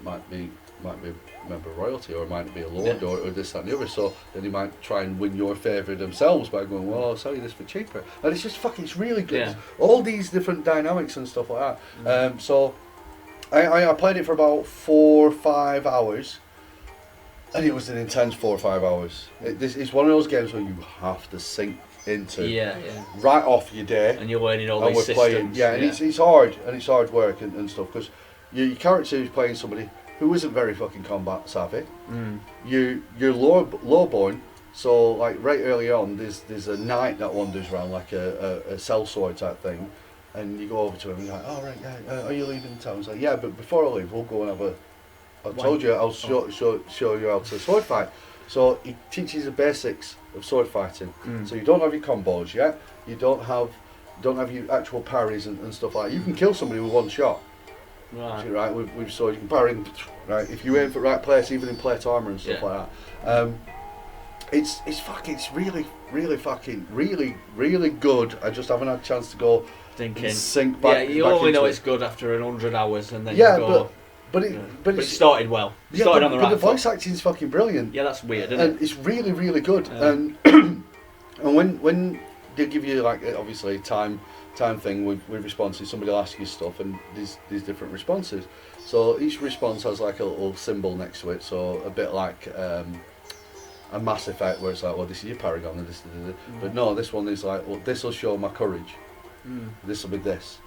might be a member of royalty, or it might be a lord, Yeah. or this, that and the other. So then they might try and win your favour themselves by going, well, I'll sell you this for cheaper. And it's just fucking, it's really good. Yeah. All these different dynamics and stuff like that. So I played it for about 4 or 5 hours, and it was an intense 4 or 5 hours. It's one of those games where you have to sink into Yeah, yeah. right off your day. And you're learning all And these we're systems. playing, yeah, and it's hard, and it's hard work and stuff, because your character is playing somebody who isn't very fucking combat savvy. You're lowborn, so like right early on, there's a knight that wanders around like a sellsword type thing, and you go over to him and you're like, oh right, yeah, are you leaving town? He's like, yeah, but before I leave, we'll go and have a. I told you I'll show you how to sword fight. So he teaches the basics of sword fighting. So you don't have your combos yet. You don't have your actual parries and stuff like that. You can kill somebody with one shot. Right, with sword you can parry him, right, if you aim for the right place, even in plate armour and stuff like that. It's really good. I just haven't had a chance to go Thinking. and sink back. Yeah, you back only into know it. it's good after 100 hours, and then Yeah, you go. but But it started well. It yeah, started but, on the but right the foot. voice acting is fucking brilliant. Yeah, that's weird, isn't And it? it's really good. Yeah. And and when they give you like obviously time time thing with responses. Somebody will ask you stuff, and these different responses. So each response has like a little symbol next to it. So a bit like a Mass Effect, where it's like, well, this is your Paragon, and this. But no, this one is like, well, this will show my courage. This will be this.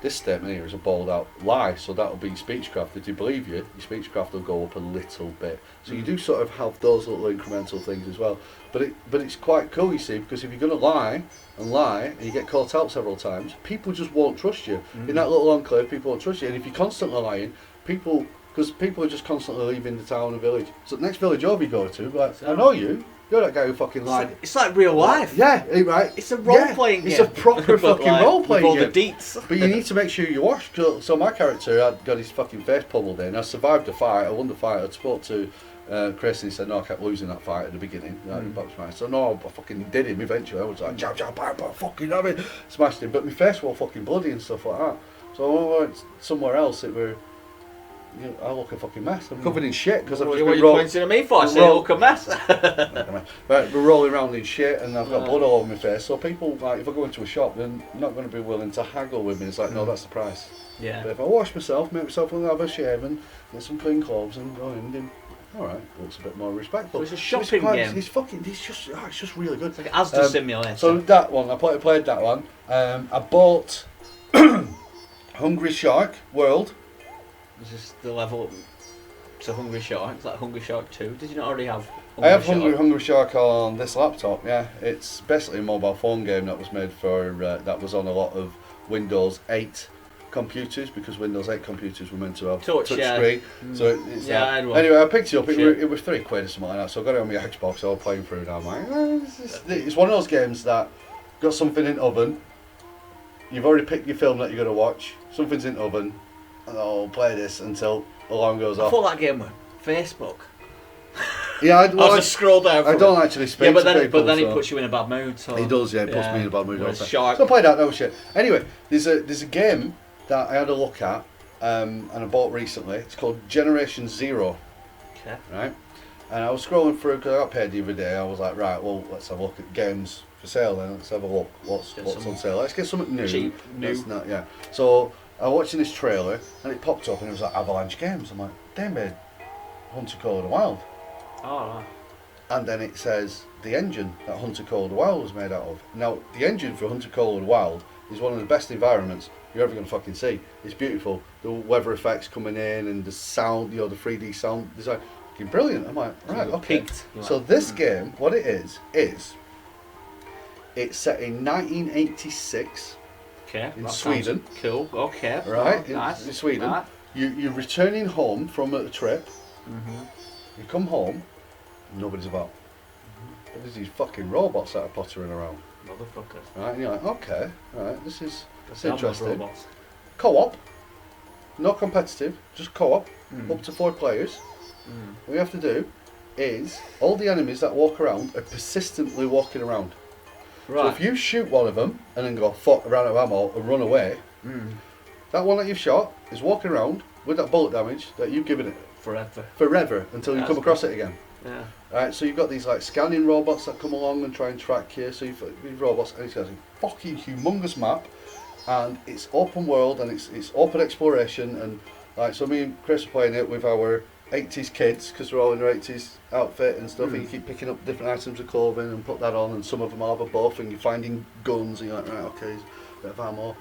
This statement here is a balled out lie, so that'll be speechcraft. If you believe you, your speechcraft will go up a little bit. So you do sort of have those little incremental things as well. But it's quite cool, you see, because if you're going to lie, and you get caught out several times, people just won't trust you. In that little enclave, people won't trust you. And if you're constantly lying, because people are just constantly leaving the town and village. So the next village over you go to, like, I know you. You're that guy who fucking lied. It's like real life. Yeah, right. It's a role-playing game. It's a proper fucking like, role-playing with all game. the deets. But you need to make sure you wash. So my character had got his fucking face pummeled in. I survived the fight. I won the fight. I spoke to Chris and he said, no, I kept losing that fight at the beginning. So no, I fucking did him eventually. I was like, jab, jab, bam, bam, fucking have it. Smashed him. But my face was all fucking bloody and stuff like that. So when I went somewhere else, it were... I look a fucking mess. I'm covered in shit because I've just What been are you pointing at me for? I say I look a mess. Right, we're rolling around in shit and I've got blood all over my face. So people, like, if I go into a shop, they're not going to be willing to haggle with me. It's like, no, that's the price. Yeah. But if I wash myself, make myself have a shave and get some clean clothes and go in, then alright, looks a bit more respectful. So it's a shopping game. It's just really good. It's like an Asda simulator. So that one, I played that one. I bought Hungry Shark World. Is this the level to Hungry Shark? It's like Hungry Shark 2. Did you not already have I have Hungry Shark on this laptop, yeah. It's basically a mobile phone game that was made for, that was on a lot of Windows 8 computers, because Windows 8 computers were meant to have touch screen. So it's I had one. Anyway, I picked it up, it was £3 or something like that, so I got it on my Xbox, I was playing through it, and I'm like, it's one of those games that got something in oven, you've already picked your film that you're going to watch, something's in oven, and I'll play this until alarm goes off. I thought that game was Facebook. Yeah, I'll just scroll down. I don't actually speak to people. But then he puts you in a bad mood. So. He does, yeah. He puts me in a bad mood. So I played that, no shit. Anyway, there's a game that I had a look at, and I bought recently. It's called Generation Zero. Okay. Right. And I was scrolling through because I got paid the other day. I was like, right, well, let's have a look at games for sale then. Let's have a look. What's on sale? Let's get something new. Cheap, new. Yeah. So I was watching this trailer, and it popped up, and it was like Avalanche Games. I'm like, they made Hunter Call of the Wild. Oh, right. And then it says the engine that Hunter Call of the Wild was made out of. Now, the engine for Hunter Call of the Wild is one of the best environments you're ever going to fucking see. It's beautiful. The weather effects coming in and the sound, the 3D sound design, fucking brilliant. I'm like, right, okay. So this game, what it is it's set in 1986. Okay. In Sweden. Cool. Okay. Right, nice. in Sweden. Right. You're returning home from a trip. You come home, nobody's about. There's these fucking robots that are pottering around. Motherfuckers. Right, and you're like, okay, right, this is Damn interesting. robots. Co-op, not competitive, just co-op, up to 4 players. What you have to do is, all the enemies that walk around are persistently walking around. Right. So if you shoot one of them and then go, fuck, around out of ammo and run away, that one that you've shot is walking around with that bullet damage that you've given it. Forever until you come across it again. Yeah. Right, so you've got these like scanning robots that come along and try and track you. So you've got these robots, and it's got a fucking humongous map, and it's open world and it's open exploration, and like, so me and Chris are playing it with our 80s kids, because they're all in their 80s outfit and stuff, and you keep picking up different items of clothing and put that on, and some of them have a buff, and you're finding guns, and you're like, right, okay, a bit of ammo.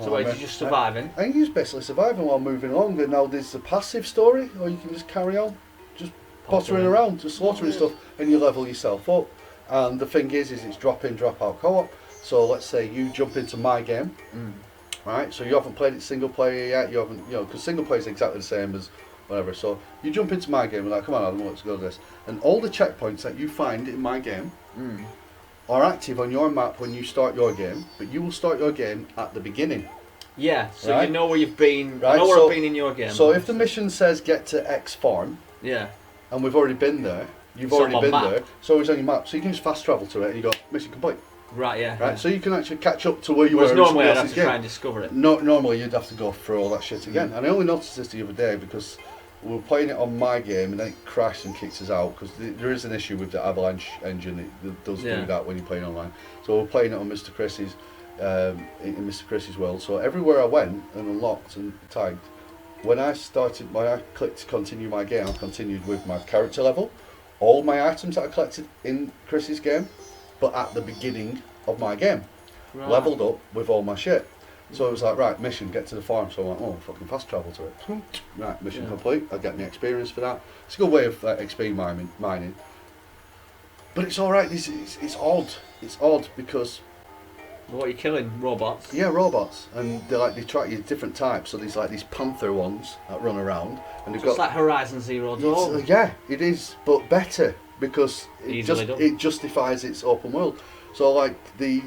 So wait, you're just surviving? I think you're just basically surviving while moving along, and now there's a passive story, or you can just carry on, just pottering around, just slaughtering stuff, and you level yourself up. And the thing is it's drop in, drop out co-op. So let's say you jump into my game, right? So you haven't played it single player yet, you haven't, because single player is exactly the same as whatever. So you jump into my game and like, come on Adam, let's go to this. And all the checkpoints that you find in my game are active on your map when you start your game, but you will start your game at the beginning. Yeah, so right? You know where you've been. Right? I know where I've been in your game. So if the mission says get to X farm, and we've already been there, you've already been there, so it's on your map, so you can just fast travel to it and you go, mission complete. Right, yeah. Right, so you can actually catch up to where you were. Whereas normally I'd have to try and discover it. No, normally you'd have to go through all that shit again. And I only noticed this the other day because we were playing it on my game and then it crashed and kicked us out, because there is an issue with the Avalanche engine. It does do that when you're playing online. So we're playing it on Mr. Chris's in Mr. Chris's world. So everywhere I went and unlocked and tagged, when I clicked continue my game, I continued with my character level, all my items that I collected in Chris's game, but at the beginning of my game, leveled up with all my shit. So it was like, right, mission, get to the farm. So I'm like, oh, fucking fast travel to it. Right, mission complete. I get my experience for that. It's a good way of XP mining. But it's all right. It's odd. It's odd because. What are you killing? Robots? Yeah, robots, and they track you different types. So there's like these panther ones that run around, and they've got. It's like Horizon Zero Dawn. Yeah, it is, but better because it justifies its open world. So like the.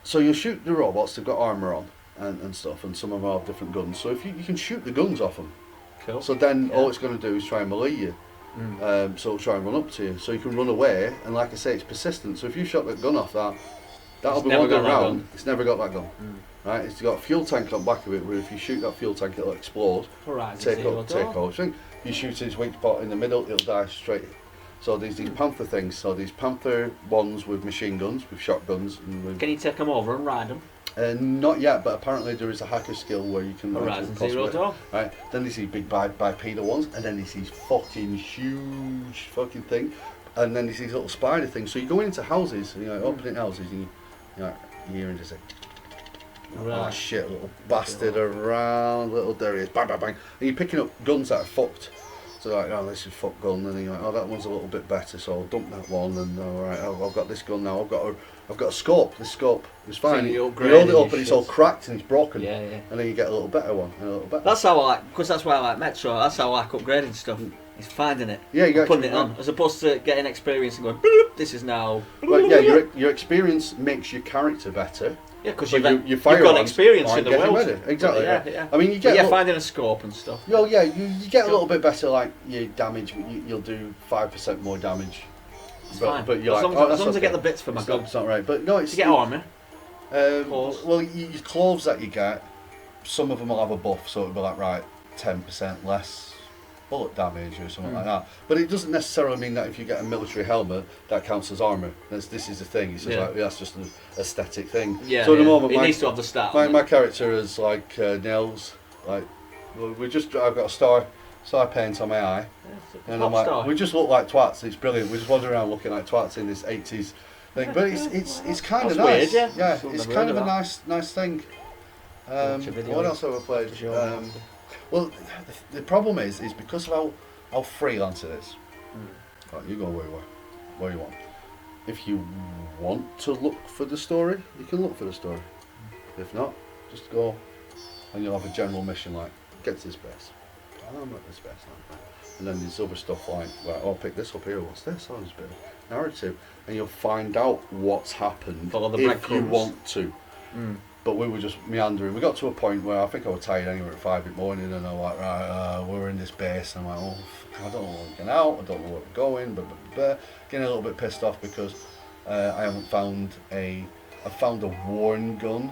So you shoot the robots, they've got armour on and stuff, and some of them have different guns. So if you can shoot the guns off them. Cool. So then all it's going to do is try and melee you. So it'll try and run up to you. So you can run away, and like I say, it's persistent. So if you shot that gun off that'll be wandering around. It's never got that gun. Right? It's got a fuel tank on the back of it, where if you shoot that fuel tank, it'll explode. Take over. If you shoot his weak spot in the middle, it'll die straight. So there's these panther things. So these panther ones with machine guns, with shotguns. Can you take them over and ride them? Not yet, but apparently there is a hacker skill where you can. Horizon Zero Dawn. Right. Then there's these big bipedal ones, and then there's these fucking huge fucking thing, and then there's these little spider things. So you go into houses, and you're like opening houses, and you're hearing just like. Oh shit, little bastard around, little there he is, bang bang bang, and you're picking up guns that are fucked. So like, oh, this is fuck gun, and you're like, oh, that one's a little bit better, so I'll dump that one, and alright, I've got this gun now, I've got a scope. This scope is fine. So you hold it up and it's all cracked and it's broken. Yeah. And then you get a little better one, and a little better. That's how I like, because that's why I like Metro. That's how I like upgrading stuff. Is finding it. Yeah, you putting it on, as opposed to getting experience and going. Bloop, this is now. Well, yeah, your experience makes your character better. Yeah, because you've got experience in the world. Better. Exactly. Yeah. I mean, you get. Finding a scope and stuff. Well, yeah, you get a little bit better. Like your damage, you'll do 5% more damage. It's fine. But you're as long as I get the bits for my gun. It's not right, but no, it's. You get armour. Well, your clothes that you get, some of them will have a buff, so it'll be like 10% less bullet damage or something like that. But it doesn't necessarily mean that if you get a military helmet, that counts as armour. This is the thing. It's just that's just an aesthetic thing. Yeah. So at the moment, it needs to have the stat. My character is like nails. Like I've got a star paint on my eye, and I'm like, we just look like twats. It's brilliant. We just wander around looking like twats in this 80s thing. But it's kind of nice. Weird, yeah, it's kind of a nice thing. What else have I played? Well, the problem is because of how freelance it is. Right, you go where you want. If you want to look for the story, you can look for the story. If not, just go and you'll have a general mission like, get to this base. Oh, I'm at this base now. And then there's other stuff like, well, I'll pick this up here, what's this? Oh, there's a bit of narrative. And you'll find out what's happened if you want to. But we were just meandering. We got to a point where I think I was tired anyway at 5 in the morning, and I'm like, right, we're in this base, and I'm like, oh, I don't know where we're getting out, I don't know where we're going, but getting a little bit pissed off because I haven't found I found a worn gun.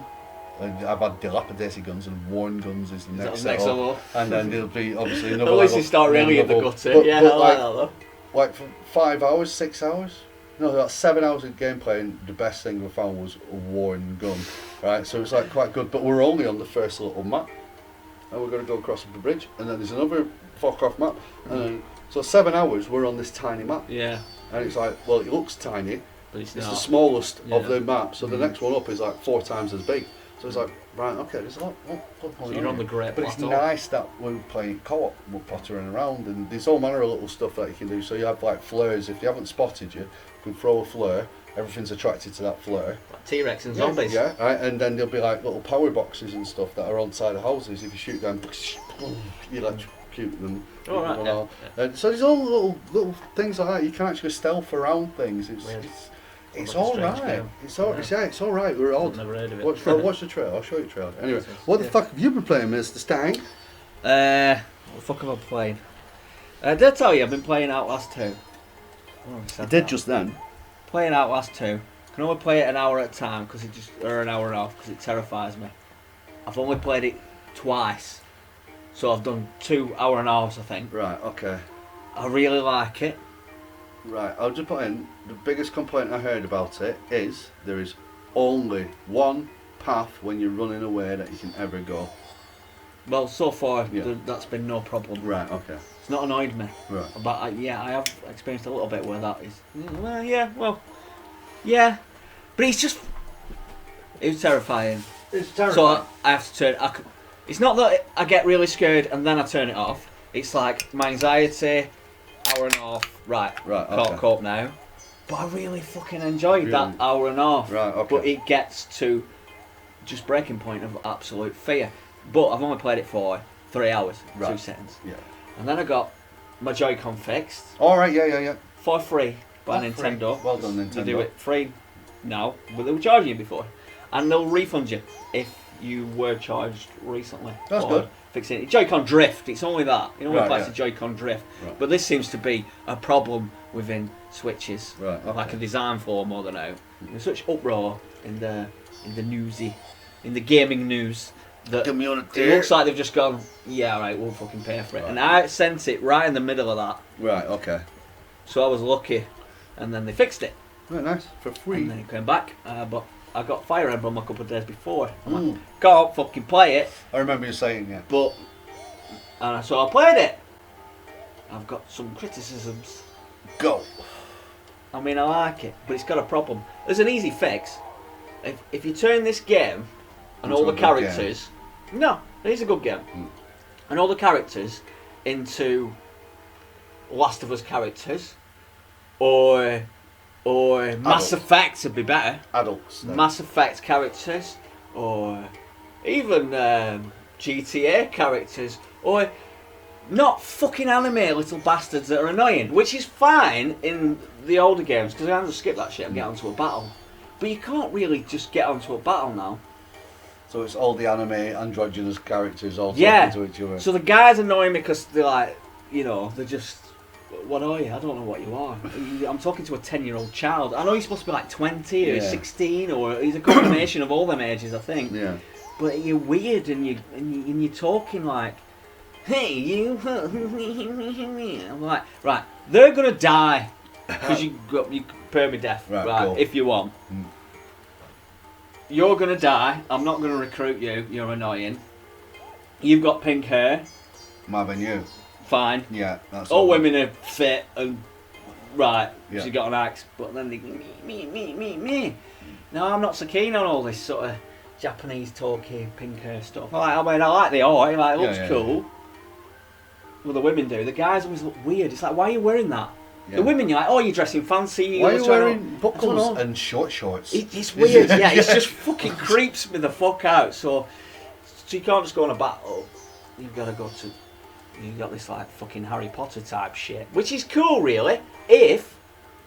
I've had dilapidated guns, and worn guns is the next level. And then there'll be obviously another level. At least you start really in the gutter. Yeah, I like that though. Like for 5 hours, 6 hours? No, about 7 hours of gameplay, and the best thing we found was a worn gun. Right, so it's like quite good, but we're only on the first little map, and we're going to go across the bridge, and then there's another fuck off map, and then, so 7 hours we're on this tiny map. Yeah. And it's like, well, it looks tiny, but it's the smallest of the map, so the next one up is like 4 times as big. So it's like, right, okay, there's a lot so you're on the Great Plateau. But it's nice that we're playing co-op, we're pottering around, and there's all manner of little stuff that you can do. So you have like flares, if you haven't spotted you can throw a flare, everything's attracted to that flare. Like T-Rex and zombies. Yeah, right, and then there'll be like little power boxes and stuff that are on side of houses. If you shoot them, you electrocute them. Oh, right, yeah. So there's all little things like that. You can actually stealth around things. It's all right. It's all right. We're odd. Never heard of it. Watch the trailer. I'll show you the trailer. Anyway, what the fuck have you been playing, Mr. Stang? What the fuck have I been playing? Did I tell you I've been playing Outlast 2? I did just then. Playing Outlast 2. Can only play it an hour at a time or an hour and a half because it terrifies me. I've only played it twice, so I've done 2 hour and a halves, I think. Right. Okay. I really like it. Right, I'll just put in, the biggest complaint I heard about it is there is only one path when you're running away that you can ever go? Well, so far Yeah. that's been no problem. Right. Okay. It's not annoyed me. Right. But I have experienced a little bit where that is. Yeah. But it's terrifying. It's So terrifying. I have to turn. It's not that I get really scared and then I turn it off. It's like my anxiety, hour and a half. Right. Right, Can't okay. cope now. But I really fucking enjoyed that Really? hour and a half. Right, okay. But it gets to just breaking point of absolute fear. But I've only played it for 3 hours, Right. 2 seconds. Yeah. And then I got my Joy-Con fixed All right. Yeah. for free by Oh, Nintendo. free. Well done, Nintendo. They do it free now, but they were charging you before. And they'll refund you if you were charged recently. That's for good. Fixing it. Joy-Con drift, it's only that. It only Right, applies yeah. to Joy-Con drift. Right. But this seems to be a problem within Switches. Right, Like okay. a design flaw more than now. There's such uproar in the gaming news that Community. it looks like they've just gone, yeah, right, we'll fucking pay for it. Right. And I sent it right in the middle of that. Right. Okay. So I was lucky. And then they fixed it. Right. Nice. For free. And then it came back. But I got Fire Emblem a couple of days before. I'm like, Mm. can't fucking play it. I remember you saying, yeah. But, so I played it. I've got some criticisms. Go. I mean, I like it, but it's got a problem. There's an easy fix. If you turn this game and Into all a the good characters... No, it is a good game. Mm. And all the characters into Last of Us characters, or Mass Effect would be better. Adults. then. Mass Effect characters, or even GTA characters, or not fucking anime little bastards that are annoying, which is fine in the older games because I can just skip that shit and get onto a battle. But you can't really just get onto a battle now. So it's all the anime androgynous characters all Yeah. talking to each other. So the guys annoy me because they're like, they're just, what are you? I don't know what you are. I'm talking to a 10-year-old child. I know he's supposed to be like 20 or Yeah. 16 or he's a combination of all them ages, I think. Yeah. But you're weird and you're talking like, hey, you. I'm like, right, they're gonna die because you permadeath, Right, cool. if you want. Mm. You're gonna die. I'm not gonna recruit you. You're annoying. You've got pink hair. Marvin, you. Fine. Yeah. That's All women are fit and right. Yeah. She's got an axe, but then they me. No, I'm not so keen on all this sort of Japanese talky pink hair stuff. I like the art. Like, it looks Yeah. cool. Well, the women do. The guys always look weird. It's like, why are you wearing that? Yeah. The women, you're like, oh, you're dressing fancy. Why are you looks like- wearing I don't buckles know. and short shorts? It's weird. Yeah, it just fucking creeps me the fuck out. So you can't just go on a battle. You've got to go to. You've got this like fucking Harry Potter type shit, which is cool, really. If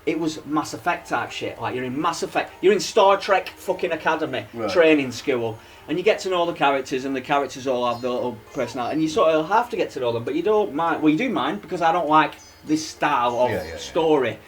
it was Mass Effect type shit, like you're in Mass Effect, you're in Star Trek fucking Academy Right. training school, and you get to know the characters, and the characters all have their little personality, and you sort of have to get to know them, but you don't mind. Well, you do mind because I don't like this style of Yeah. story.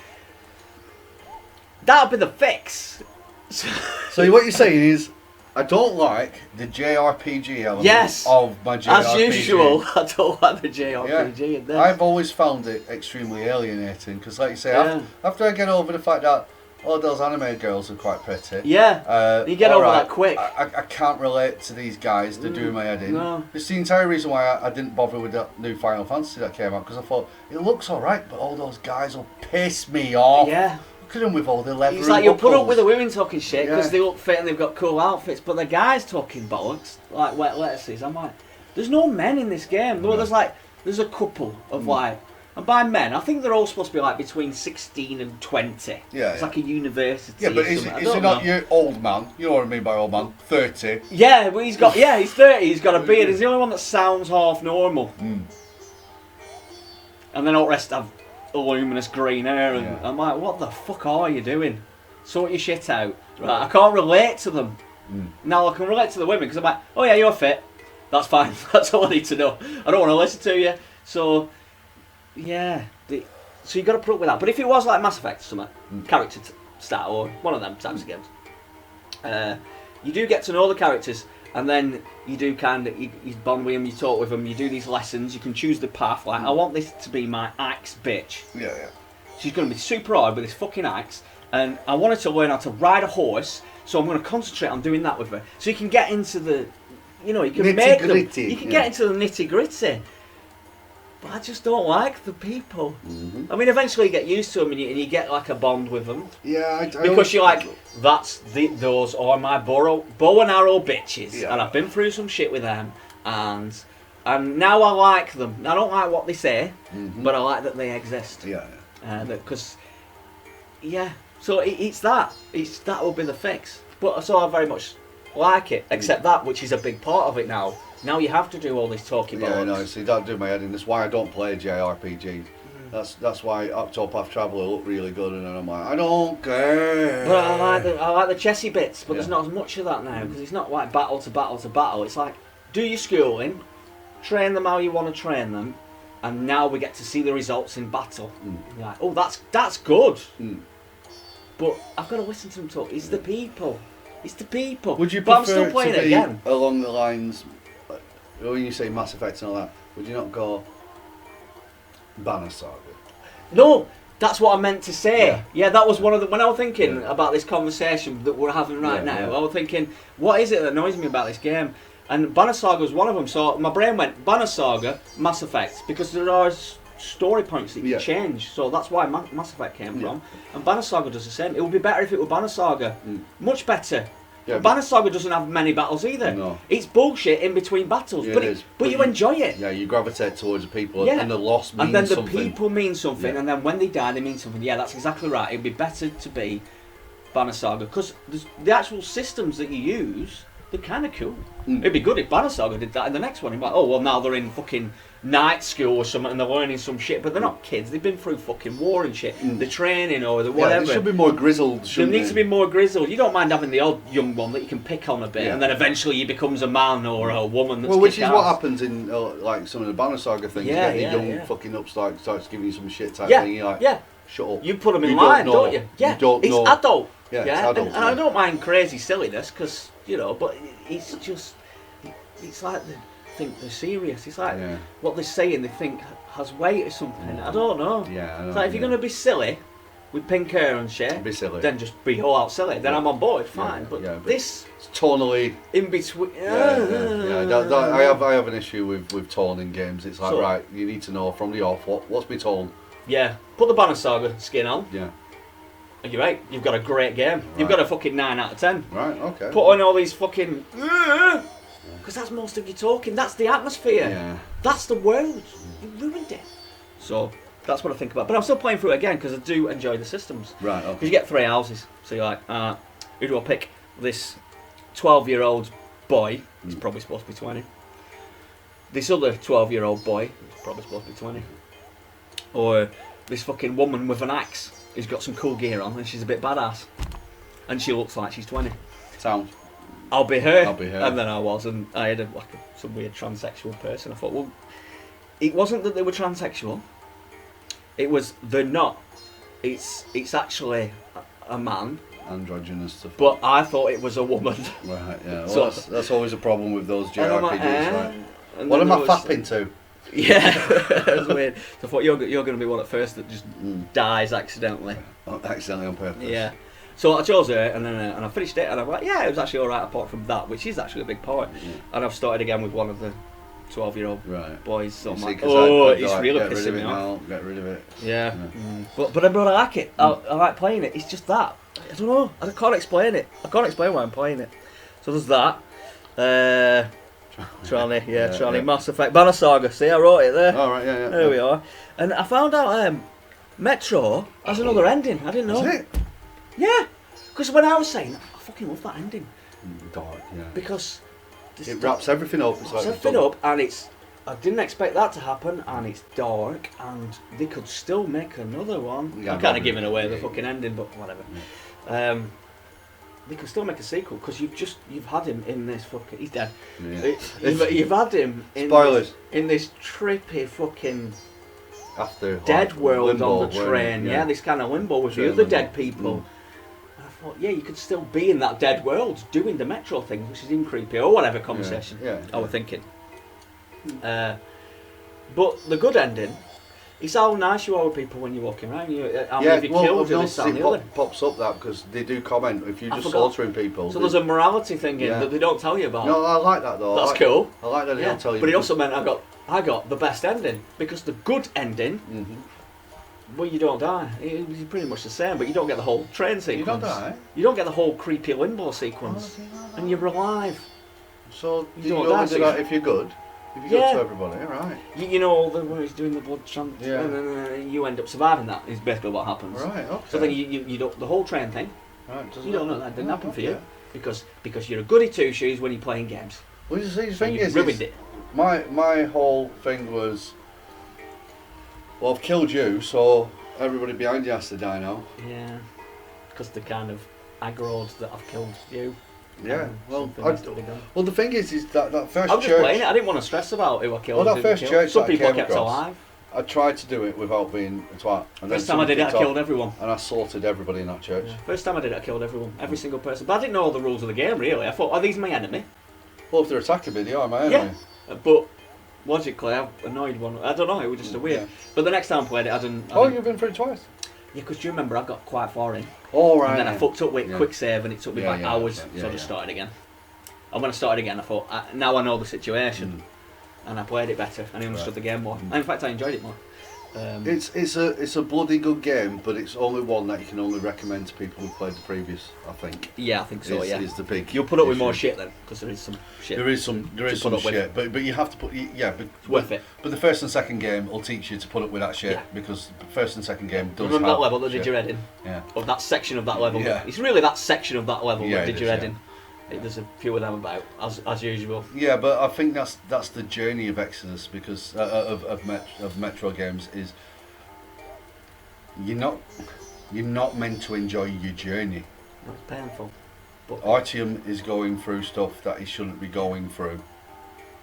That'll be the fix. So what you're saying is, I don't like the JRPG element Yes. of my JRPG. As usual, I don't like the JRPG in this. I've always found it extremely alienating because, like you say, Yeah. after I get over the fact that all those anime girls are quite pretty, Yeah, you get over alright, that quick. I can't relate to these guys. They're doing my head in. No. It's the entire reason why I didn't bother with that new Final Fantasy that came out because I thought it looks alright, but all those guys will piss me off. Yeah. Look at them with all the leather. It's like you'll put up with the women talking shit because Yeah. they look fit and they've got cool outfits, but the guys talking bollocks, like wet lettuces. I'm like, there's no men in this game. No, there's a couple of like, and by men, I think they're all supposed to be like between 16 and 20. Yeah, It's yeah. like a university. Yeah, but or is something. I it don't not know. your old man? You know what I mean by old man? 30. Yeah, but he's 30. He's got a beard. He's the only one that sounds half normal. Mm. And then all the rest have luminous green hair, and Yeah. I'm like, what the fuck are you doing? Sort your shit out. Right, I can't relate to them. Now I can relate to the women because I'm like, oh yeah, you're fit. That's fine. That's all I need to know. I don't want to listen to you. So, yeah. So you got to put up with that. But if it was like Mass Effect or something, character style or one of them types of games, you do get to know the characters. And then you do you bond with them, you talk with them, you do these lessons, you can choose the path. Like, I want this to be my axe bitch. Yeah, yeah. She's going to be super hard with this fucking axe, and I wanted to learn how to ride a horse, so I'm going to concentrate on doing that with her. So you can get into the, you know, you can make them, you can get into the nitty gritty. But I just don't like the people. I mean, eventually you get used to them and you get like a bond with them. Yeah, because you're like, those are my bow and arrow bitches, and I've been through some shit with them, and now I like them. I don't like what they say, but I like that they exist. Yeah. Because, so it's that will be the fix. But so I very much like it, except that, which is a big part of it now. Now you have to do all this talking about. Yeah, no, see, that do my head in. That's why I don't play JRPGs. That's why Octopath Traveler looked really good, and then I'm like, I don't care. But I like the chessy bits, but there's not as much of that now, because it's not like battle to battle to battle. It's like, do your schooling, train them how you want to train them, and now we get to see the results in battle. You're like, oh, that's good. But I've got to listen to them talk. It's the people. It's the people. Would you but I'm prefer still playing it it again. Along the lines, when you say Mass Effect and all that, would you not go Banner Saga? No, that's what I meant to say. Yeah, that was one of the... When I was thinking about this conversation that we're having right now, I was thinking, what is it that annoys me about this game? And Banner Saga was one of them. So my brain went, Banner Saga, Mass Effect, because there are story points that you change. So that's why Mass Effect came from. And Banner Saga does the same. It would be better if it were Banner Saga. Much better. Yeah, Banner Saga doesn't have many battles either. No. It's bullshit in between battles, but you enjoy it. Yeah, you gravitate towards the people, and the loss means something. And then the people mean something, and then when they die, they mean something. Yeah, that's exactly right. It'd be better to be Banner Saga, because the actual systems that you use, they're kind of cool. It'd be good if Banner Saga did that in the next one. You're like, oh, well, now they're in fucking night school or something and they're learning some shit, but they're not kids. They've been through fucking war and shit. They're training or the whatever. They should be more grizzled. They need to be more grizzled. You don't mind having the old young one that you can pick on a bit, and then eventually he becomes a man or a woman. That's which is what happens in like some of the Banner Saga things. Yeah, you get the young fucking upstart starts giving you some shit type thing. You're like, shut up. You put them in line, don't you? Yeah, you don't it's know. adult. Yeah, it's adult. And I don't mind crazy silliness, because but it's just, it's like they think they're serious. It's like what they're saying they think has weight or something. I don't know. Yeah, I know. It's like if you're gonna be silly with pink hair and shit, be silly. Then just be all out silly. Then I'm on board, fine. But this it's tonally in between. I have an issue with tone in games. It's like, right, you need to know from the off what's my tone. Yeah, put the Banner Saga skin on. Yeah. And you're right, you've got a great game. You've got a fucking 9 out of 10. Right, okay. Put on all these fucking... Because that's most of your talking. That's the atmosphere. Yeah. That's the world. You ruined it. So, that's what I think about. But I'm still playing through it again because I do enjoy the systems. Right, okay. Because you get 3 houses. So you're like, who do I pick? This 12-year-old boy, he's probably supposed to be 20. This other 12-year-old boy, he's probably supposed to be 20. Or this fucking woman with an axe. Who's got some cool gear on and she's a bit badass. And she looks like she's 20. Sounds. I'll be her. I'll be her. And then I was, and I had some weird transsexual person. I thought, well, it wasn't that they were transsexual. It was they're not. It's actually a man. Androgynous stuff. But I thought it was a woman. Right, yeah. Well, so, that's always a problem with those JRPGs, like, right? What am I fapping to? Yeah, that was weird. So I thought you're going to be one at first that just dies accidentally. Accidentally on purpose. Yeah. So I chose her, and then and I finished it, and I'm like, yeah, it was actually all right apart from that, which is actually a big part. Yeah. And I've started again with one of the 12-year-old boys. So I'm like, it's really pissing me off. Get rid of it. Yeah. But I like it. I like playing it. It's just that. I don't know. I can't explain it. I can't explain why I'm playing it. So there's that. Tranny, Mass Effect, Banner Saga. See, I wrote it there. Oh, right, yeah. There we are. And I found out Metro has another ending. I didn't know. Is it? Yeah. Because when I was saying, I fucking love that ending. Dark, yeah. Because it wraps everything up. It's everything up, and it's. I didn't expect that to happen, and it's dark, and they could still make another one. Yeah, I'm kind of giving away the fucking ending, but whatever. Yeah. They can still make a sequel because you've had him in this fucking. He's dead. Yeah. You've had him in spoilers in this trippy fucking after dead world limbo, on the train. Yeah, this kind of limbo with the other dead people. And I thought, yeah, you could still be in that dead world doing the Metro thing, which is even creepy or whatever conversation. I was thinking. But the good ending It's how nice you are with people when you're walking around. How many have you killed I've this, that, noticed and it the other? pops up that because they do comment if you're I just forgot. slaughtering people. So there's a morality thing in Yeah. that they don't tell you about. No, I like that though. That's cool. I like that they don't tell you. But it also meant I got the best ending, because the good ending, well, you don't die. It's pretty much the same, but you don't get the whole train sequence. You don't die. You don't get the whole creepy limbo sequence, and you're alive. So You you don't only die, do so that if you're good. If you're good to everybody, right? You know, when he's doing the blood chant, Yeah. and you end up surviving that. Is basically what happens. Right. Okay. So then you don't, the whole train thing. Right, You don't know that didn't happen for you, okay. because you're a goody two shoes when you're playing games. Well, you see, the And thing you is, ruined it. my whole thing was, well, I've killed you, so everybody behind you has to die now. Yeah, because they're kind of aggroed that I've killed you. Yeah. Well, Something has to be done. well, the thing is that first I was just church. playing it. I didn't want to stress about who I killed. Well, that who didn't first kill. church Some that I people I came kept across, alive. I tried to do it without being a twat. And First then time I did it, I somebody kicked killed off, everyone. and I slaughtered everybody in that church. Yeah. First time I did it, I killed everyone, every single person. But I didn't know all the rules of the game really. I thought, are these my enemy? Well, if they're attacking me, they are my enemy. But logically, I annoyed one. I don't know. It was just a weird. Yeah. But the next time I played it, I didn't. You've been through it twice. Yeah, because do you remember I got quite far in, All right. and then I fucked up with Yeah. quick save, and it took me Yeah, like yeah, hours, yeah, so I just started again. And when I started again, I thought, now I know the situation, and I played it better, and I understood the game more. And in fact, I enjoyed it more. It's a bloody good game, but it's only one that you can only recommend to people who played the previous. I think. Yeah, I think so. Is the big. You'll put up with issue. more shit then, because there is some shit. There is some put up with. shit, but you have to put But It's worth it. But the first and second game will teach you to put up with that shit because the first and second game does. Remember have that level that shit. did your head in? Yeah. Of that section of that level. Yeah. It's really that section of that level Yeah, that did it your is, head in. There's a few of them about, as usual. Yeah, but I think that's the journey of Exodus because of Metro games is you're not meant to enjoy your journey. It's painful. But Artyom is going through stuff that he shouldn't be going through.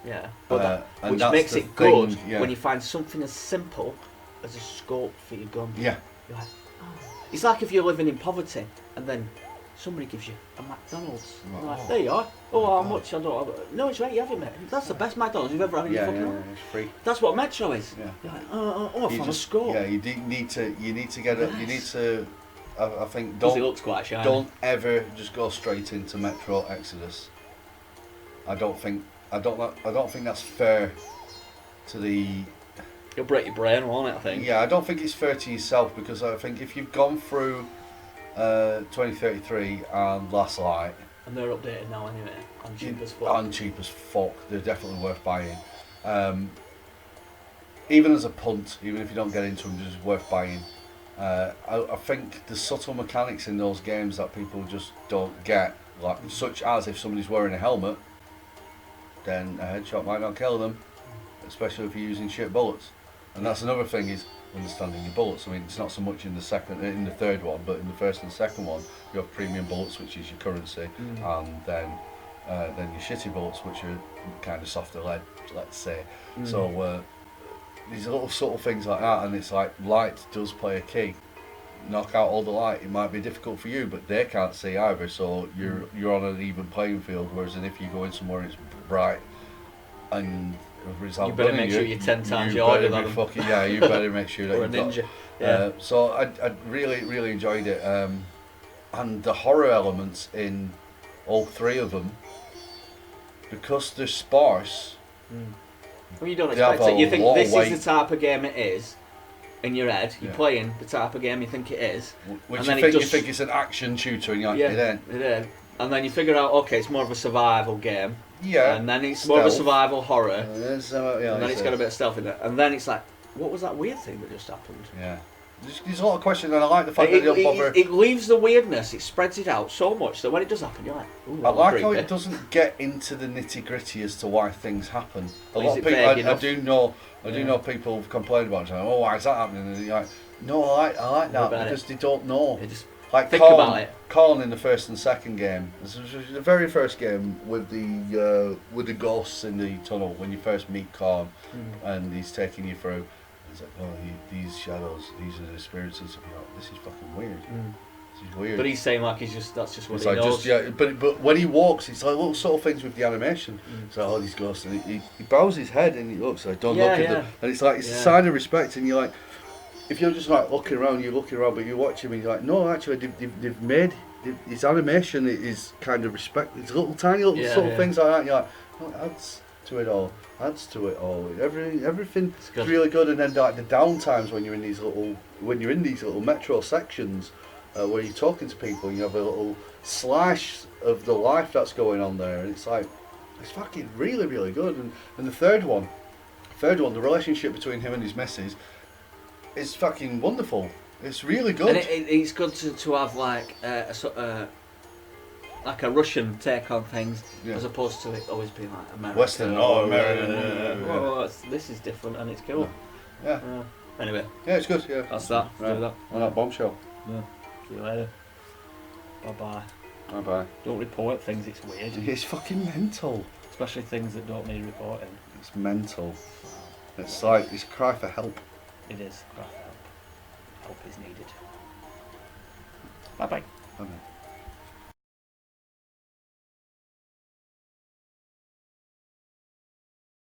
yeah, but and which that's makes the it good thing, yeah. when you find something as simple as a scope for your gun. Yeah. You're like, oh. It's like if you're living in poverty and then somebody gives you a McDonald's. Right. You're like, there you are. Oh, how much? I don't have. No, it's right. You have it, mate. That's the best McDonald's you've ever had in your fucking life. It's free. That's what Metro is. Yeah. You're like, I found a scope. Yeah, you need to get it. You need to. I think Because it looks quite shiny. don't ever just go straight into Metro Exodus. I don't think that's fair to the. It'll break your brain, won't it? I think. Yeah, I don't think it's fair to yourself because I think if you've gone through 2033 and Last Light. And they're updated now anyway. And cheap as fuck. And cheap as fuck. They're definitely worth buying. Even as a punt, even if you don't get into them, they're just worth buying. I think the subtle mechanics in those games that people just don't get, like such as if somebody's wearing a helmet, then a headshot might not kill them, especially if you're using shit bullets. And that's another thing is understanding your bullets. I mean, it's not so much in the third one, but in the first and second one, you have premium bullets, which is your currency, and then your shitty bullets, which are kind of softer lead, let's say. So these little subtle things like that, and it's like light does play a key. Knock out all the light, it might be difficult for you, but they can't see either. So you're on an even playing field. Whereas if you go in somewhere and it's bright, and you better make sure you're 10 times harder than them. Yeah, you better make sure that or a you've ninja. got. So I really enjoyed it, and the horror elements in all three of them, because they're sparse. Well, you don't They have expect it. You a think lot of this weight. is the type of game it is. In your head, you're Yeah. playing the type of game you think it is. Which and you then think, it you just, think it's an action shooter, and you're like, yeah, it ain't. it is. And then you figure out, okay, it's more of a survival game. Yeah. And then it's more of a Stealth. survival horror. And And then it's got a bit of stealth in it. And then it's like, what was that weird thing that just happened? Yeah. There's a lot of questions, and I like the fact that they don't bother. It leaves the weirdness, it spreads it out so much that when it does happen, you're like, ooh, I like how creepy. it doesn't get into the nitty gritty as to why things happen. A Is lot it of people, vague I enough? do know people have complained about it, saying, oh, why is that happening? And you're like, no, I like that about because they don't know. They just Like think about it. Colin in the first and second game. This was the very first game with the ghosts in the tunnel when you first meet Colin and he's taking you through. It's like, oh, these shadows, these are the spirits and stuff. You're like, this is fucking weird. This is weird. But he's saying like that's just what It's he like knows. but when he walks, it's like little subtle things with the animation. It's like, oh, these ghosts, and he bows his head and he looks like, don't look at them, and it's like it's a sign of respect, and you're like, if you're just like looking around, but you watch him and you're like, no, actually, they've made his animation is kind of respect. It's little tiny little subtle things like that. And you're like, oh, adds to it all. Everything is really good. And then like the down times when you're in these little metro sections where you're talking to people, and you have a little slash of the life that's going on there, and it's like it's fucking really really good. And the third one, the relationship between him and his missus is fucking wonderful. It's really good. And it's good to have like like a Russian take on things, as opposed to it always being like American. Western, American. Well, this is different and it's cool. Yeah. Anyway. Yeah, it's good. Yeah. That's that. Right. Do that. On that bombshell. Yeah. See you later. Bye bye. Bye bye. Don't report things. It's weird. It's fucking mental. Especially things that don't need reporting. It's mental. It's like it's a cry for help. It is. Cry for help. Help is needed. Bye bye. Bye.